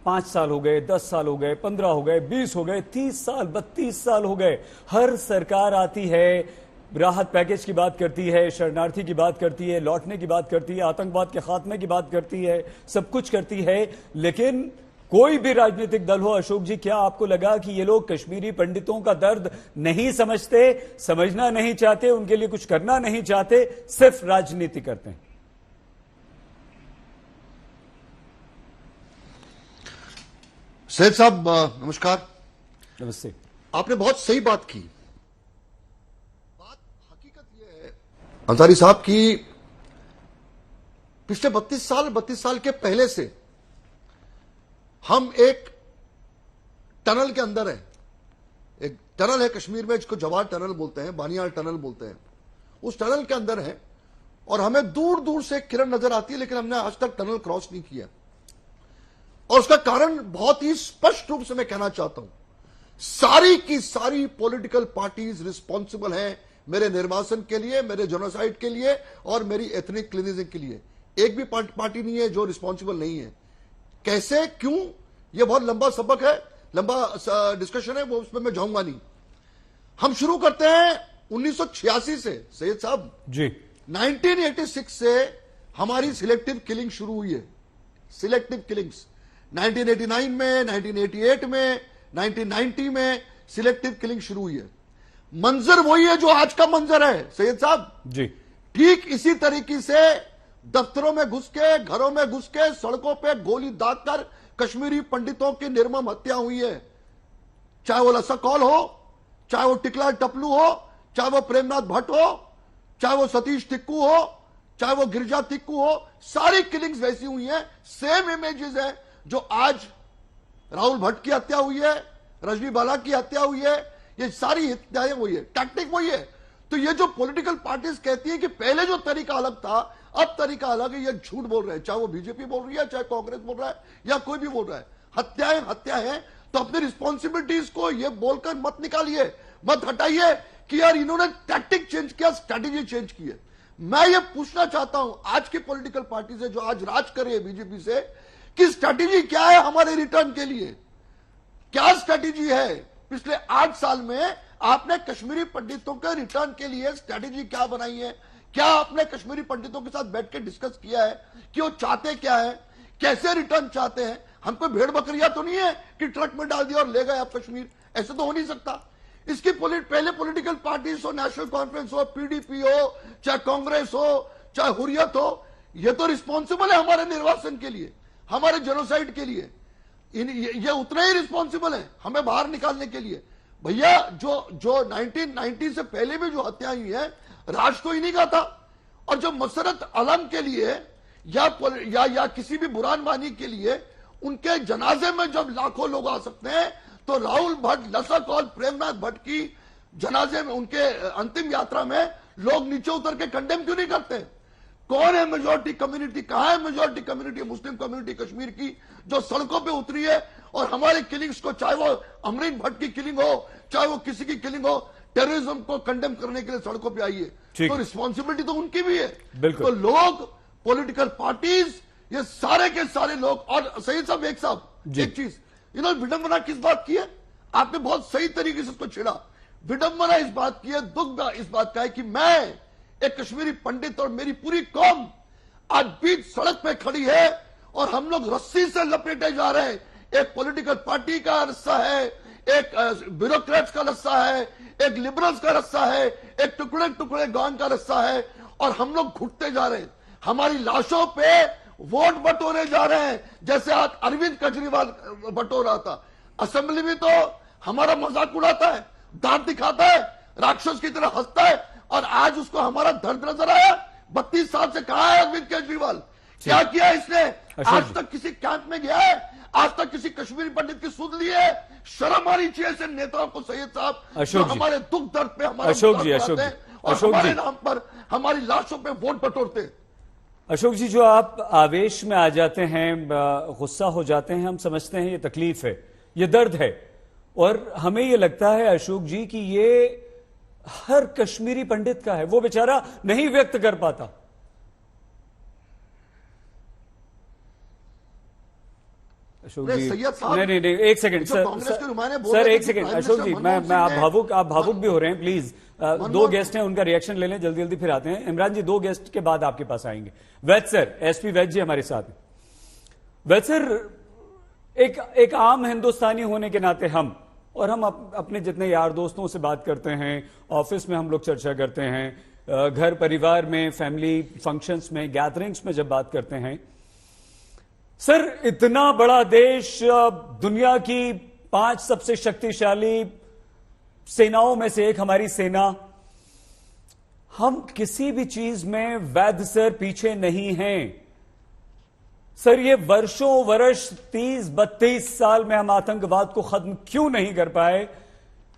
5 साल हो गए, 10 साल हो गए, 15 हो गए, 20 हो गए, 30 साल, 32 साल हो गए, हर सरकार आती है, राहत पैकेज की बात करती है, शरणार्थी की बात करती है, लौटने की बात करती है, आतंकवाद के खात्मे की बात करती है, सब कुछ करती है, लेकिन कोई भी राजनीतिक दल हो, अशोक जी, क्या आपको लगा कि ये लोग कश्मीरी पंडितों का दर्द नहीं समझते, समझना नहीं चाहते, उनके लिए कुछ करना नहीं चाहते, सिर्फ राजनीति करते हैं? सैयद साहब नमस्कार। नमस्ते। आपने बहुत सही बात की। बात हकीकत यह है अंसारी साहब की पिछले 32 साल के पहले से हम एक टनल के अंदर हैं। एक टनल है कश्मीर में जिसको जवाहर टनल बोलते हैं, बानियाल टनल बोलते हैं। उस टनल के अंदर है और हमें दूर दूर से किरण नजर आती है, लेकिन हमने आज तक टनल क्रॉस नहीं किया। और उसका कारण बहुत ही स्पष्ट रूप से मैं कहना चाहता हूं, सारी की सारी पॉलिटिकल पार्टीज रिस्पॉन्सिबल हैं मेरे निर्वासन के लिए, मेरे जेनोसाइड के लिए और मेरी एथनिक क्लीनिजिंग के लिए। एक भी पार्टी नहीं है जो रिस्पॉन्सिबल नहीं है। कैसे, क्यों, यह बहुत लंबा सबक है, लंबा डिस्कशन है, वो उसमें मैं जाऊंगा नहीं। हम शुरू करते हैं 1986 से सैयद साहब जी। 1986 से हमारी सिलेक्टिव किलिंग शुरू हुई है। सिलेक्टिव किलिंग्स 1989 में, 1988 में, 1990 में सिलेक्टिव किलिंग शुरू हुई है। मंजर वही है जो आज का मंजर है सैयद साहब जी। ठीक इसी तरीके से दफ्तरों में घुस के, घरों में घुस के, सड़कों पे गोली दागकर कश्मीरी पंडितों की निर्मम हत्या हुई है। चाहे वो लसा कौल हो, चाहे वो टिकला टपलू हो, चाहे वो प्रेमनाथ भट्ट हो, चाहे वो सतीश टिक्कू हो, चाहे वो गिरिजा टिक्कू हो, सारी किलिंग्स वैसी हुई हैं। सेम इमेजेस है जो आज राहुल भट्ट की हत्या हुई है, रजनी बाला की हत्या हुई है, ये सारी हत्याएं हुई है, टैक्टिक वही है। तो ये जो पॉलिटिकल पार्टीज कहती है कि पहले जो तरीका अलग था, अब तरीका अलग है, ये झूठ बोल रहे हैं। चाहे वो बीजेपी बोल रही है, चाहे कांग्रेस बोल रहा है, या कोई भी बोल रहा है, हत्याएं हत्या है। तो अपनी रिस्पॉन्सिबिलिटीज को ये बोलकर मत निकालिए, मत हटाइए कि यार इन्होंने टैक्टिक चेंज किया, स्ट्रैटेजी चेंज की है। मैं ये पूछना चाहता हूं आज की पॉलिटिकल पार्टी से जो आज राज कर रही है बीजेपी से, कि स्ट्रैटेजी क्या है हमारे रिटर्न के लिए, क्या स्ट्रैटेजी है? पिछले 8 साल में आपने कश्मीरी पंडितों के रिटर्न के लिए स्ट्रैटेजी क्या बनाई है? क्या आपने कश्मीरी पंडितों के साथ बैठ के डिस्कस किया है कि वो चाहते क्या है, कैसे रिटर्न चाहते हैं? हम कोई भेड़ बकरियां तो नहीं है कि ट्रक में डाल दिया और ले गए आप कश्मीर, ऐसे तो हो नहीं सकता। इसकी पहले पॉलिटिकल पार्टीज हो, नेशनल कॉन्फ्रेंस हो, पीडीपी हो, चाहे कांग्रेस हो, चाहे हुर्रियत हो, ये तो रिस्पॉन्सिबल है हमारे निर्वासन के लिए, हमारे जेनोसाइड के लिए। ये उतने ही रिस्पॉन्सिबल है हमें बाहर निकालने के लिए। भैया जो 1990 से पहले भी जो हत्याएं हुई है, राज तो ही नहीं का था। और जो मसरत अलम के लिए या किसी भी बुरहान वानी के लिए उनके जनाजे में जब लाखों लोग आ सकते हैं, तो राहुल भट्ट, लसा कौल, प्रेमनाथ भट्ट की जनाजे में, उनके अंतिम यात्रा में लोग नीचे उतर के कंडेम क्यों नहीं करते? कौन है मेजोरिटी कम्युनिटी, कहां है majority community, Muslim community Kashmir की, जो सड़कों पे उतरी है और हमारे किलिंग्स को, चाहे वो अमरीन भट्ट की किलिंग हो, चाहे वो किसी की किलिंग हो, टेररिज्म को कंडेम करने के लिए सड़कों पे आई है। तो रिस्पॉन्सिबिलिटी तो उनकी भी है। तो लोग, पॉलिटिकल पार्टीज, ये सारे के सारे लोग। और सही साहब एक चीज, इन्होंने विडंबना किस बात की है? आपने बहुत सही तरीके से उसको छेड़ा। विडंबना इस बात की है, दुख इस बात का है कि मैं एक कश्मीरी पंडित और मेरी पूरी कौम आज बीच सड़क पे खड़ी है और हम लोग रस्सी से लपेटे जा रहे हैं। एक पॉलिटिकल पार्टी का रस्सा है, एक ब्यूरोक्रेट्स का रस्सा है, एक लिबरल्स का रस्सा है, एक टुकड़े टुकड़े गांव का रस्सा है, और हम लोग घुटते जा रहे हैं। हमारी लाशों पे वोट बटोरे जा रहे हैं, जैसे आज अरविंद केजरीवाल बटोर रहा था। असेंबली में तो हमारा मजाक उड़ाता है, दांत दिखाता है, राक्षस की तरह हंसता है, और आज उसको हमारा दर्द नजर आया। 32 साल से कहा है अरविंद केजरीवाल, क्या किया इसने? आज तक किसी कैंप में गया है? आज तक किसी कश्मीरी पंडित की सुन ली है? शर्म आनी चाहिए ऐसे नेताओं को सैयद साहब, जो अशोक जी, हमारे दुख दर्द पे हमारा अशोक जी, मजाक अशोक उड़ाते जी, हैं और अशोक हमारे जी, नाम पर हमारी लाशों पे वोट बटोरते हैं। अशोक जी, जो आप आवेश में आ जाते हैं, गुस्सा हो जाते हैं, हम समझते हैं ये तकलीफ है, ये दर्द है, और हमें ये लगता है अशोक जी कि ये हर कश्मीरी पंडित का है, वो बेचारा नहीं व्यक्त कर पाता। अशोक जी, नहीं, एक सेकंड सर, एक सेकंड अशोक जी, मैं आप भावुक भी हो रहे हैं, प्लीज। दो गेस्ट हैं, उनका रिएक्शन ले लें, जल्दी जल्दी फिर आते हैं। इमरान जी, दो गेस्ट के बाद आपके पास आएंगे। वैद सर, एसपी वैद जी हमारे साथ हैं। वैद सर, एक आम हिंदुस्तानी होने के नाते हम अपने जितने यार दोस्तों से बात करते हैं, ऑफिस में हम लोग चर्चा करते हैं, घर परिवार में, फैमिली फंक्शंस में, गैदरिंग्स में जब बात करते हैं, सर इतना बड़ा देश, दुनिया की 5 सबसे शक्तिशाली सेनाओं में से एक हमारी सेना, हम किसी भी चीज में वैद सर पीछे नहीं हैं। सर ये वर्षों वर्ष 30-32 साल में हम आतंकवाद को खत्म क्यों नहीं कर पाए?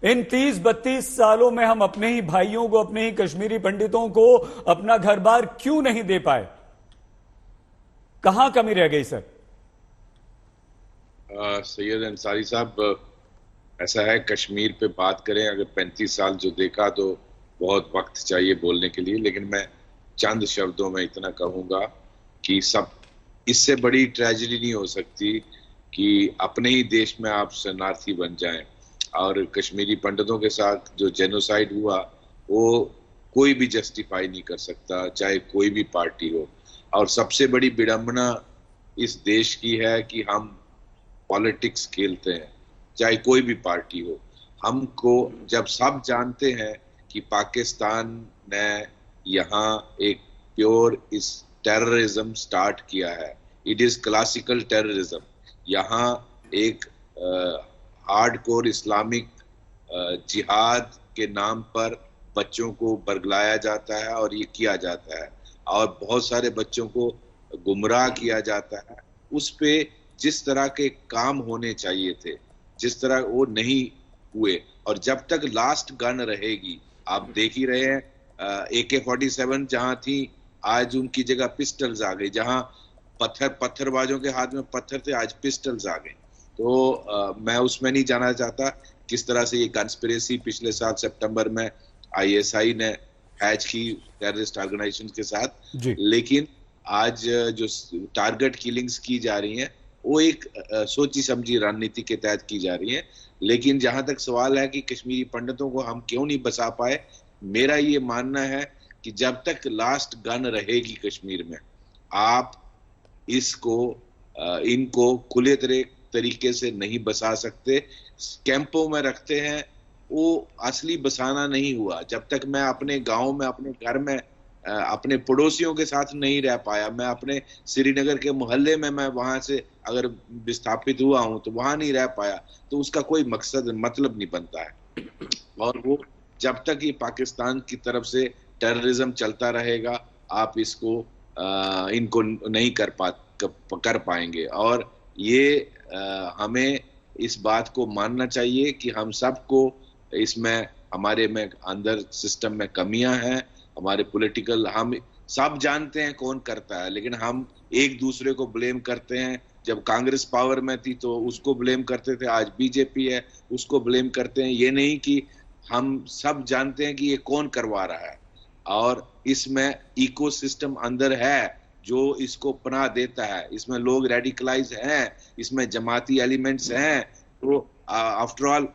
इन 30-32 सालों में हम अपने ही भाइयों को, अपने ही कश्मीरी पंडितों को अपना घर बार क्यों नहीं दे पाए? कहां कमी रह गई सर? सैयद अंसारी साहब, ऐसा है, कश्मीर पे बात करें, अगर 35 साल जो देखा तो बहुत वक्त चाहिए बोलने के लिए, लेकिन मैं चंद शब्दों में इतना कहूंगा कि सब इससे बड़ी ट्रेजेडी नहीं हो सकती कि अपने ही देश में आप शरणार्थी बन जाएं। और कश्मीरी पंडितों के साथ जो जेनोसाइड हुआ वो कोई भी जस्टिफाई नहीं कर सकता, चाहे कोई भी पार्टी हो। और सबसे बड़ी विडंबना इस देश की है कि हम पॉलिटिक्स खेलते हैं, चाहे कोई भी पार्टी हो। हमको जब सब जानते हैं कि पाकिस्तान ने यहाँ एक प्योर इस टेररिज्म स्टार्ट किया है, इट इज क्लासिकल टेररिज्म। यहाँ एक हार्डकोर इस्लामिक जिहाद के नाम पर बच्चों को बरगलाया जाता है और ये किया जाता है, और बहुत सारे बच्चों को गुमराह किया जाता है। उस पे जिस तरह के काम होने चाहिए थे, जिस तरह वो नहीं हुए, और जब तक लास्ट गन रहेगी, आप देख ही रहे हैं, AK-47 जहां थी, आज उनकी जगह पिस्टल्स आ गई। जहां पत्थरबाजों के हाथ में पत्थर थे, आज पिस्टल्स आ गए। तो मैं उसमें नहीं जाना चाहता किस तरह से ये कंस्पिरेसी पिछले साल सितंबर में ISI ने हैच की टेररिस्ट ऑर्गेनाइजेशन के साथ, लेकिन आज जो टारगेट किलिंग्स की जा रही हैं वो एक सोची समझी रणनीति के तहत की जा रही है। लेकिन जहां तक सवाल है कि कश्मीरी पंडितों को हम क्यों नहीं बचा पाए, मेरा ये मानना है कि जब तक लास्ट गन रहेगी कश्मीर में, आप इनको खुले तरीके से नहीं बसा सकते। कैंपों में रखते हैं, वो असली बसाना नहीं हुआ। जब तक मैं अपने गांव में, अपने घर में, अपने पड़ोसियों के साथ नहीं रह पाया, मैं अपने श्रीनगर के मोहल्ले में, मैं वहां से अगर विस्थापित हुआ हूं तो वहां नहीं रह पाया, तो उसका कोई मतलब नहीं बनता है। और वो जब तक ये पाकिस्तान की तरफ से टेररिज्म चलता रहेगा, आप इनको नहीं कर पाएंगे। और ये हमें इस बात को मानना चाहिए कि हम सबको इसमें, हमारे में अंदर सिस्टम में कमियां हैं, हमारे पॉलिटिकल, हम सब जानते हैं कौन करता है, लेकिन हम एक दूसरे को ब्लेम करते हैं। जब कांग्रेस पावर में थी तो उसको ब्लेम करते थे, आज बीजेपी है उसको ब्लेम करते हैं। ये नहीं कि हम सब जानते हैं कि ये कौन करवा रहा है, और इसमें इकोसिस्टम अंदर है जो इसको पनाह देता है। इसमें लोग रेडिकलाइज हैं, इसमें जमाती एलिमेंट्स हैं। तो आफ्टर ऑल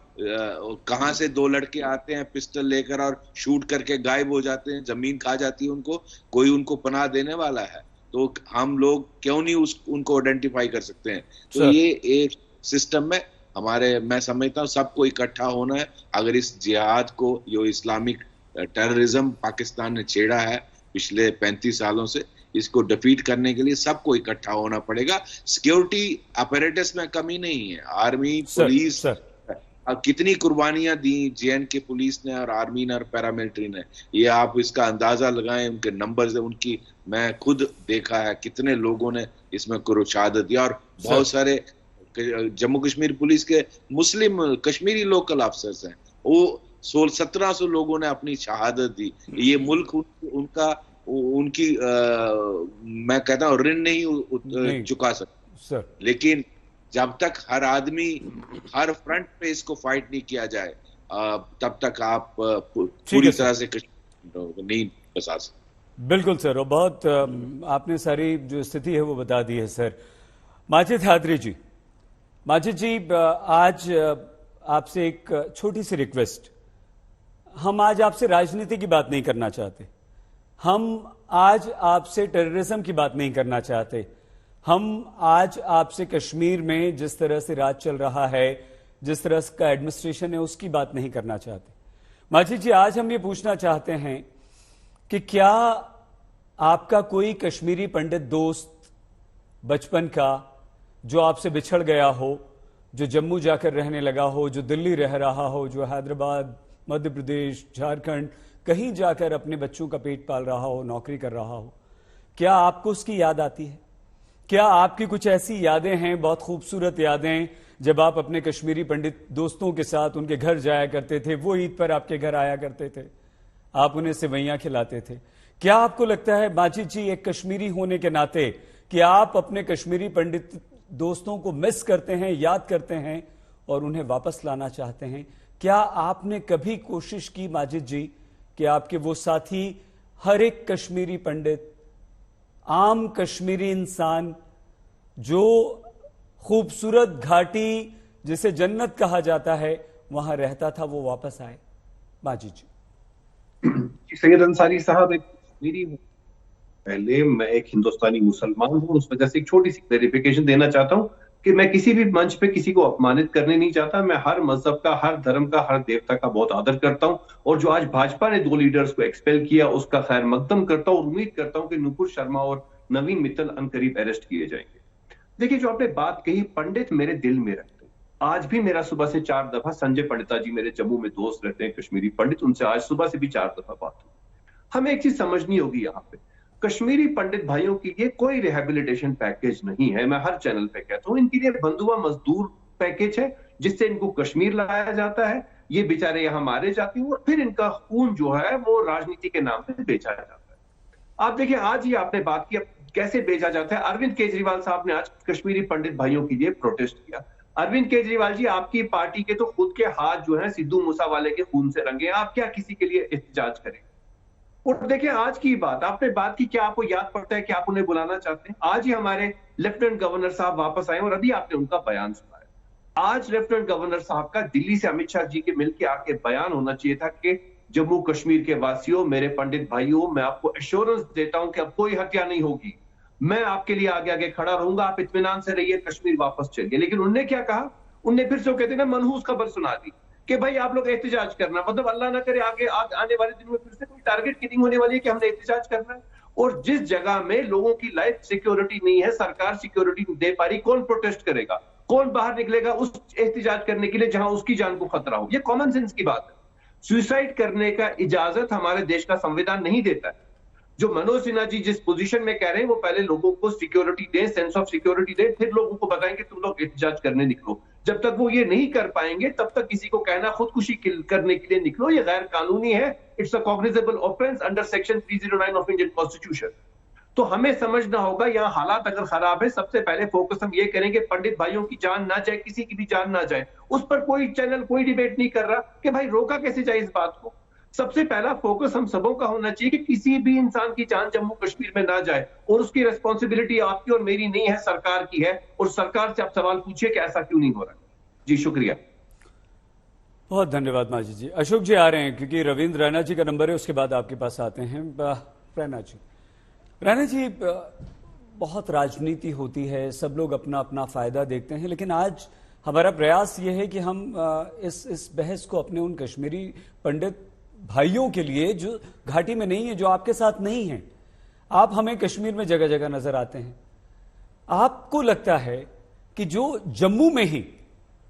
कहां से 2 लड़के आते हैं पिस्टल लेकर और शूट करके गायब हो जाते हैं, जमीन खा जाती है उनको, कोई उनको पनाह देने वाला है? तो हम लोग क्यों नहीं उनको आइडेंटिफाई कर सकते हैं? तो ये एक सिस्टम में हमारे, मैं समझता हूँ सबको इकट्ठा होना है। अगर इस जिहाद को, जो इस्लामिक टेररिज्म पाकिस्तान ने छेड़ा है पिछले 35 सालों से, इसको डिफीट करने के लिए सबको इकट्ठा होना पड़ेगा। सिक्योरिटी अपैरेटस में कमी नहीं है, आर्मी, पुलिस, कितनी कुर्बानियां दी JNK पुलिस ने और आर्मी ने और पैरामिलिट्री ने, ये आप इसका अंदाजा लगाएं। उनके नंबर्स, उनकी मैं खुद देखा है कितने लोगों ने इसमें शहादत दिया, और बहुत सारे जम्मू कश्मीर पुलिस के मुस्लिम कश्मीरी लोकल अफसर्स हैं, वो 1700 लोगों ने अपनी शहादत दी। ये मुल्क उनका उनकी मैं कहता हूँ ऋण नहीं चुका सकता, लेकिन जब तक हर आदमी हर फ्रंट पे इसको फाइट नहीं किया जाए तब तक आप पूरी तरह से नहीं बचा सकते। बिल्कुल सर, और बहुत आपने सारी जो स्थिति है वो बता दी है सर। माजिद हैदरी जी, माजिद जी, आज आपसे एक छोटी सी रिक्वेस्ट, हम आज आपसे राजनीति की बात नहीं करना चाहते, हम आज आपसे टेररिज्म की बात नहीं करना चाहते, हम आज आपसे कश्मीर में जिस तरह से राज चल रहा है, जिस तरह का एडमिनिस्ट्रेशन है, उसकी बात नहीं करना चाहते। माजिद जी, आज हम ये पूछना चाहते हैं कि क्या आपका कोई कश्मीरी पंडित दोस्त बचपन का जो आपसे बिछड़ गया हो, जो जम्मू जाकर रहने लगा हो, जो दिल्ली रह रहा हो, जो हैदराबाद, मध्य प्रदेश, झारखंड कहीं जाकर अपने बच्चों का पेट पाल रहा हो, नौकरी कर रहा हो, क्या आपको उसकी याद आती है? क्या आपकी कुछ ऐसी यादें हैं, बहुत खूबसूरत यादें, जब आप अपने कश्मीरी पंडित दोस्तों के साथ उनके घर जाया करते थे, वो ईद पर आपके घर आया करते थे, आप उन्हें सेवैयां खिलाते थे? क्या आपको लगता है माजिद जी, एक कश्मीरी होने के नाते, कि आप अपने कश्मीरी पंडित दोस्तों को मिस करते हैं, याद करते हैं और उन्हें वापस लाना चाहते हैं? क्या आपने कभी कोशिश की माजिद जी कि आपके वो साथी, हर एक कश्मीरी पंडित, आम कश्मीरी इंसान जो खूबसूरत घाटी जिसे जन्नत कहा जाता है वहां रहता था, वो वापस आए? माजिद जी। सैयद अंसारी साहब, एक कश्मीरी हूं, पहले मैं एक हिंदुस्तानी मुसलमान हूं, उस वजह से एक छोटी सी क्लैरिफिकेशन देना चाहता हूं कि मैं किसी भी मंच पे किसी को अपमानित करने नहीं चाहता। मैं हर मजहब का, हर धर्म का, हर देवता का बहुत आदर करता हूं, और जो आज भाजपा ने 2 लीडर्स को एक्सपेल किया उसका खैर मकदम करता हूं, और उम्मीद करता हूं कि नुपुर शर्मा और नवीन मित्तल अनकरीब अरेस्ट किए जाएंगे। देखिए, जो आपने बात कही, पंडित मेरे दिल में रहते हैं। आज भी मेरा सुबह से 4 दफा, संजय पंडिता जी मेरे जम्मू में दोस्त रहते हैं कश्मीरी पंडित, उनसे आज सुबह से भी 4 दफा बात हुई। हमें एक चीज समझनी होगी, यहाँ पे कश्मीरी पंडित भाइयों के लिए कोई रिहेबिलिटेशन पैकेज नहीं है। मैं हर चैनल पे कहता हूं, इनके लिए बंधुआ मजदूर पैकेज है, जिससे इनको कश्मीर लाया जाता है, ये बेचारे यहाँ मारे जाते हैं और फिर इनका खून जो है वो राजनीति के नाम पे बेचा जाता है। आप देखिए, आज ही आपने बात की कैसे बेचा जाता है। अरविंद केजरीवाल साहब ने आज कश्मीरी पंडित भाइयों के लिए प्रोटेस्ट किया। अरविंद केजरीवाल जी, आपकी पार्टी के तो खुद के हाथ जो है सिद्धू मूसावाले के खून से रंगे, आप क्या किसी के लिए एहतजाज करें? और देखिए, आज की बात आपने बात की, क्या आपको याद पड़ता है कि आप उन्हें बुलाना चाहते हैं? आज ही हमारे लेफ्टिनेंट गवर्नर साहब वापस आए और अभी आपने उनका बयान सुना है। आज लेफ्टिनेंट गवर्नर साहब का दिल्ली से अमित शाह जी के मिलकर आके बयान होना चाहिए था कि जम्मू कश्मीर के वासियों, मेरे पंडित भाइयों, मैं आपको एश्योरेंस देता हूं कि अब कोई हत्या नहीं होगी, मैं आपके लिए आगे आगे खड़ा रहूंगा, आप इत्मीनान से रहिए, कश्मीर वापस चलिए। लेकिन उनने क्या कहा? उनने फिर से कहते हैं ना, मनहूस खबर सुना दी कि भाई आप लोग एहतजाज करना, मतलब अल्लाह ना करे आगे आने वाले दिनों में फिर से कोई टारगेट किलिंग होने वाली है कि हमने एहतजाज करना है। और जिस जगह में लोगों की लाइफ सिक्योरिटी नहीं है, सरकार सिक्योरिटी नहीं दे पा रही, कौन प्रोटेस्ट करेगा? कौन बाहर निकलेगा उस एहतजाज करने के लिए जहां उसकी जान को खतरा हो? ये कॉमन सेंस की बात है। सुसाइड करने का इजाजत हमारे देश का संविधान नहीं देता है। जो मनोज सिन्हा जी जिस पोजीशन में कह रहे हैं, वो पहले लोगों को सिक्योरिटी दें, सेंस ऑफ सिक्योरिटी दें, फिर लोगों को बताएं कि तुम लोग एहतजाज करने निकलो। जब तक वो ये नहीं कर पाएंगे, तब तक किसी को कहना खुदकुशी करने के लिए निकलो, ये गैर कानूनी है। It's a cognizable offence under section 309 of Indian constitution. तो हमें समझना होगा, यहाँ हालात अगर खराब है, सबसे पहले फोकस हम ये करेंगे पंडित भाइयों की जान ना जाए, किसी की भी जान ना जाए। उस पर कोई चैनल, कोई डिबेट नहीं कर रहा कि भाई रोका कैसे जाए इस बात को। सबसे पहला फोकस हम सबों का होना चाहिए कि किसी भी इंसान की जान जम्मू कश्मीर में ना जाए, और उसकी रिस्पॉन्सिबिलिटी आपकी और मेरी नहीं है, सरकार की है। और सरकार से आप सवाल पूछिए कि ऐसा क्यों नहीं हो रहा। जी शुक्रिया, बहुत धन्यवाद माजिद जी। अशोक जी आ रहे हैं क्योंकि रविंद्र रैना जी का नंबर है, उसके बाद आपके पास आते हैं। रैना जी, बहुत राजनीति होती है, सब लोग अपना अपना फायदा देखते हैं, लेकिन आज हमारा प्रयास यह है कि हम इस बहस को अपने उन कश्मीरी पंडित भाइयों के लिए जो घाटी में नहीं है, जो आपके साथ नहीं है। आप हमें कश्मीर में जगह जगह नजर आते हैं। आपको लगता है कि जो जम्मू में ही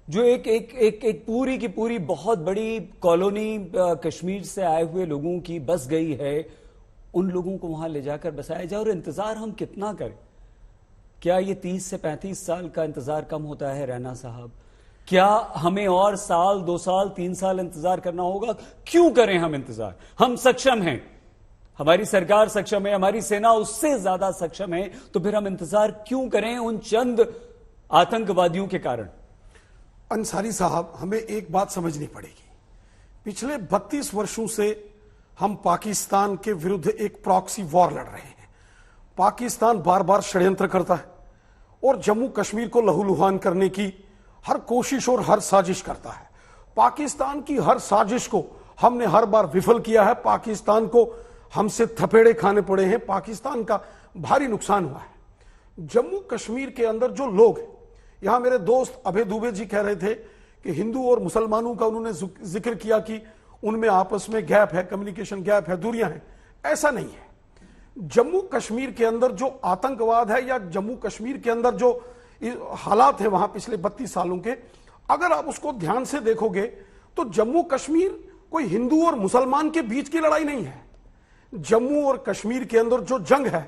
जो एक पूरी की पूरी बहुत बड़ी कॉलोनी कश्मीर से आए हुए लोगों की बस गई है, उन लोगों को वहां ले जाकर बसाया जाए, और इंतजार हम कितना करें? क्या ये 30 से 35 साल का इंतजार कम होता है रैना साहब? क्या हमें और साल, 2 साल, 3 साल इंतजार करना होगा? क्यों करें हम इंतजार? हम सक्षम हैं, हमारी सरकार सक्षम है, हमारी सेना उससे ज्यादा सक्षम है, तो फिर हम इंतजार क्यों करें उन चंद आतंकवादियों के कारण? अंसारी साहब, हमें एक बात समझनी पड़ेगी। पिछले 32 वर्षों से हम पाकिस्तान के विरुद्ध एक प्रॉक्सी वॉर लड़ रहे हैं। पाकिस्तान बार बार षड्यंत्र करता है और जम्मू कश्मीर को लहूलुहान करने की हर कोशिश और हर साजिश करता है। पाकिस्तान की हर साजिश को हमने हर बार विफल किया है। पाकिस्तान को हमसे थपेड़े खाने पड़े हैं, पाकिस्तान का भारी नुकसान हुआ है। जम्मू कश्मीर के अंदर जो लोग हैं, यहां मेरे दोस्त अभय दुबे जी कह रहे थे कि हिंदू और मुसलमानों का उन्होंने जिक्र किया कि उनमें आपस में गैप है, कम्युनिकेशन गैप है, दूरियां हैं। ऐसा नहीं है। जम्मू कश्मीर के अंदर जो आतंकवाद है या जम्मू कश्मीर के अंदर जो हालात है वहां पिछले 32 सालों के, अगर आप उसको ध्यान से देखोगे तो जम्मू कश्मीर कोई हिंदू और मुसलमान के बीच की लड़ाई नहीं है। जम्मू और कश्मीर के अंदर जो जंग है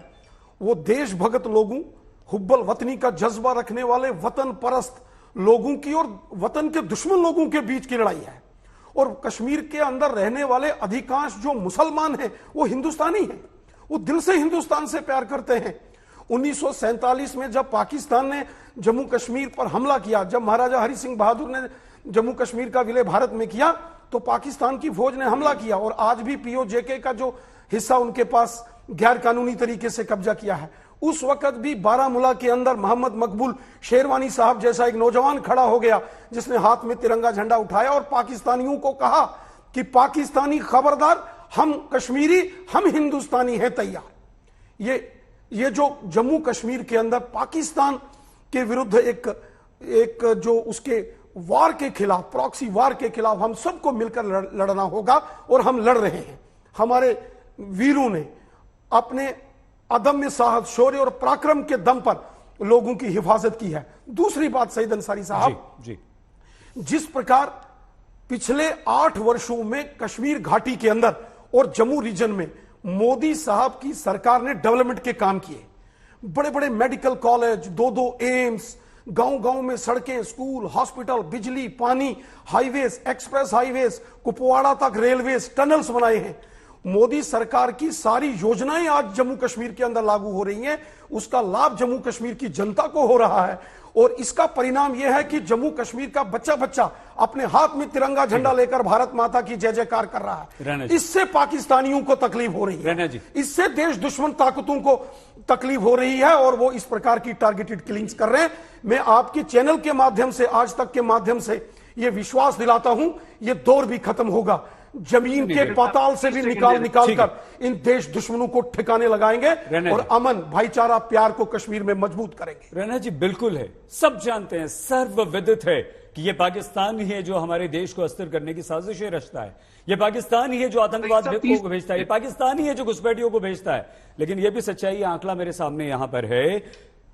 वो देशभगत लोगों, हुब्बल वतनी का जज्बा रखने वाले वतन परस्त लोगों की और वतन के दुश्मन लोगों के बीच की लड़ाई है। और कश्मीर के अंदर रहने वाले अधिकांश जो मुसलमान हैं वो हिंदुस्तानी हैं, वो दिल से हिंदुस्तान से प्यार करते हैं। 1947 में जब पाकिस्तान ने जम्मू कश्मीर पर हमला किया, जब महाराजा हरि सिंह बहादुर ने जम्मू कश्मीर का विलय भारत में किया, तो पाकिस्तान की फौज ने हमला किया और आज भी पीओजेके का जो हिस्सा उनके पास गैर कानूनी तरीके से कब्जा किया है। उस वक्त भी बारामूला के अंदर मोहम्मद मकबूल शेरवानी साहब जैसा एक नौजवान खड़ा हो गया जिसने हाथ में तिरंगा झंडा उठाया और पाकिस्तानियों को कहा कि पाकिस्तानी खबरदार, हम कश्मीरी, हम हिंदुस्तानी हैं तैयार। ये जो जम्मू कश्मीर के अंदर पाकिस्तान के विरुद्ध एक जो उसके वार के खिलाफ, प्रॉक्सी वार के खिलाफ हम सबको मिलकर लड़ना होगा और हम लड़ रहे हैं। हमारे वीरों ने अपने अदम्य साहस, शौर्य और पराक्रम के दम पर लोगों की हिफाजत की है। दूसरी बात सईद अंसारी साहब, जी, जिस प्रकार पिछले 8 वर्षों में कश्मीर घाटी के अंदर और जम्मू रीजन में मोदी साहब की सरकार ने डेवलपमेंट के काम किए, बड़े बड़े मेडिकल कॉलेज, 2-2 एम्स, गांव गांव में सड़कें, स्कूल, हॉस्पिटल, बिजली, पानी, हाईवेज, एक्सप्रेस हाईवेज, कुपवाड़ा तक रेलवेज, टनल्स बनाए हैं। मोदी सरकार की सारी योजनाएं आज जम्मू कश्मीर के अंदर लागू हो रही हैं। उसका लाभ जम्मू कश्मीर की जनता को हो रहा है और इसका परिणाम यह है कि जम्मू कश्मीर का बच्चा बच्चा अपने हाथ में तिरंगा झंडा लेकर भारत माता की जय जयकार कर रहा है। इससे पाकिस्तानियों को तकलीफ हो रही है, इससे देश दुश्मन ताकतों को तकलीफ हो रही है और वो इस प्रकार की टारगेटेड किलिंग्स कर रहे हैं। मैं आपके चैनल के माध्यम से, आज तक के माध्यम से ये विश्वास दिलाता हूं, ये दौर भी खत्म होगा। जमीन के पाताल से भी निकाल कर इन देश दुश्मनों को ठिकाने लगाएंगे और अमन, भाईचारा, प्यार को कश्मीर में मजबूत करेंगे। रैना जी, बिल्कुल है, सब जानते हैं, सर्वविदित है कि ये पाकिस्तान ही है जो हमारे देश को अस्थिर करने की साजिशें रचता है। ये पाकिस्तान ही है जो आतंकवाद को भेजता है, ये पाकिस्तान ही है जो घुसपैठियों को भेजता है। लेकिन यह भी सच्चाई, आंकड़ा मेरे सामने यहां पर है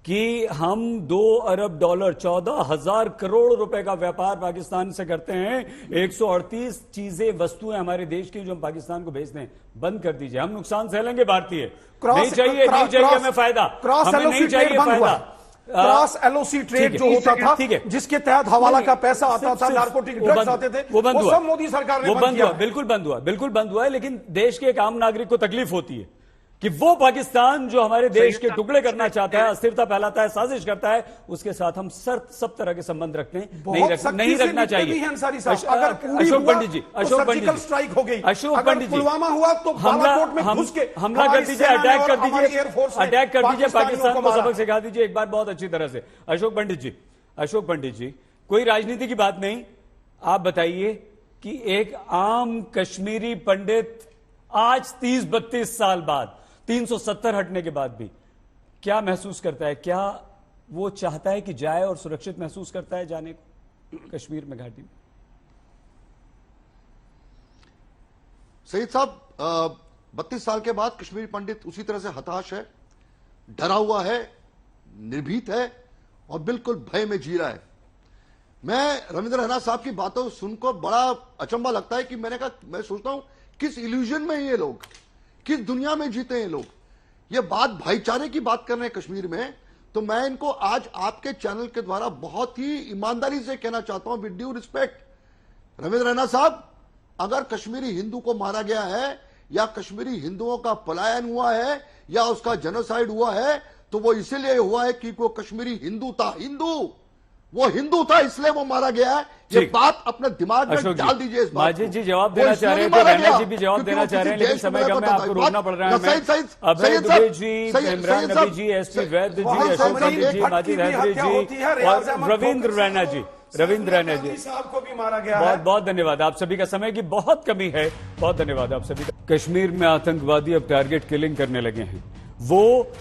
कि हम $2 अरब, 14,000 करोड़ रुपए का व्यापार पाकिस्तान से करते हैं। 138 चीजें, वस्तुएं हमारे देश की जो हम पाकिस्तान को भेजते हैं, बंद कर दीजिए। हम नुकसान सह लेंगे भारतीय, नहीं चाहिए हमें फायदा, हमें नहीं चाहिए फायदा। क्रॉस एलओसी ट्रेड जो होता था, जिसके तहत हवाला का पैसा आता था, नार्कोटिक ड्रग्स आते थे, वो सब मोदी सरकार ने बंद किया। बिल्कुल बंद हुआ है। लेकिन देश के एक आम नागरिक को तकलीफ होती है कि वो पाकिस्तान जो हमारे देश के टुकड़े करना चाहता है, अस्थिरता फैलाता है, साजिश करता है, उसके साथ हम सब तरह के संबंध रखते हैं, नहीं रखना चाहिए। अशोक पंडित जी, स्ट्राइक हो गई, अशोक पंडित जी, पुलवामा हुआ तो हमला कर दीजिए, अटैक कर दीजिए, पाकिस्तान को सबक सिखा दीजिए एक बार बहुत अच्छी तरह से। अशोक पंडित जी, कोई राजनीति की बात नहीं, आप बताइए कि एक आम कश्मीरी पंडित आज 30-32 साल बाद, 370 हटने के बाद भी क्या महसूस करता है? क्या वो चाहता है कि जाए और सुरक्षित महसूस करता है जाने को कश्मीर में, घाटी में? सईद साहब, 32 साल के बाद कश्मीरी पंडित उसी तरह से हताश है, डरा हुआ है, निर्भीत है और बिल्कुल भय में जी रहा है। मैं रविंद्र रैना साहब की बातों सुनकर बड़ा अचंभा लगता है कि मैं सोचता हूं किस इल्यूजन में ये लोग, किस दुनिया में जीते हैं लोग। ये बात भाईचारे की बात कर रहे हैं कश्मीर में, तो मैं इनको आज आपके चैनल के द्वारा बहुत ही ईमानदारी से कहना चाहता हूं, with due respect, Ravindra Raina साहब, अगर कश्मीरी हिंदू को मारा गया है या कश्मीरी हिंदुओं का पलायन हुआ है या उसका जेनोसाइड हुआ है तो वो इसीलिए हुआ है कि वो कश्मीरी हिंदू था, वो हिंदू था इसलिए वो मारा गया है। ये बात अपने दिमाग में डाल दीजिए। इस बात माजिद जी जवाब देना चाह रहे हैं, तो रैना जी भी जवाब देना चाह रहे हैं, लेकिन समय कम है, आपको रोकना पड़ रहा है। अभय दुबे जी, इमरान नबी जी, एसपी वैद्य जी, अशोक जी, माजिद हैदरी जी और रविंद्र रैना जी साहब को भी मारा गया है। बहुत बहुत धन्यवाद। आप सभी का समय की बहुत कमी है, बहुत धन्यवाद आप सभी का। कश्मीर में आतंकवादी अब टारगेट किलिंग करने लगे हैं। वो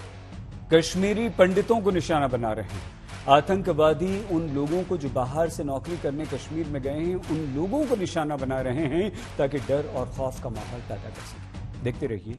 कश्मीरी पंडितों को निशाना बना रहे हैं। आतंकवादी उन लोगों को जो बाहर से नौकरी करने कश्मीर में गए हैं, उन लोगों को निशाना बना रहे हैं ताकि डर और खौफ का माहौल पैदा कर सकें। देखते रहिए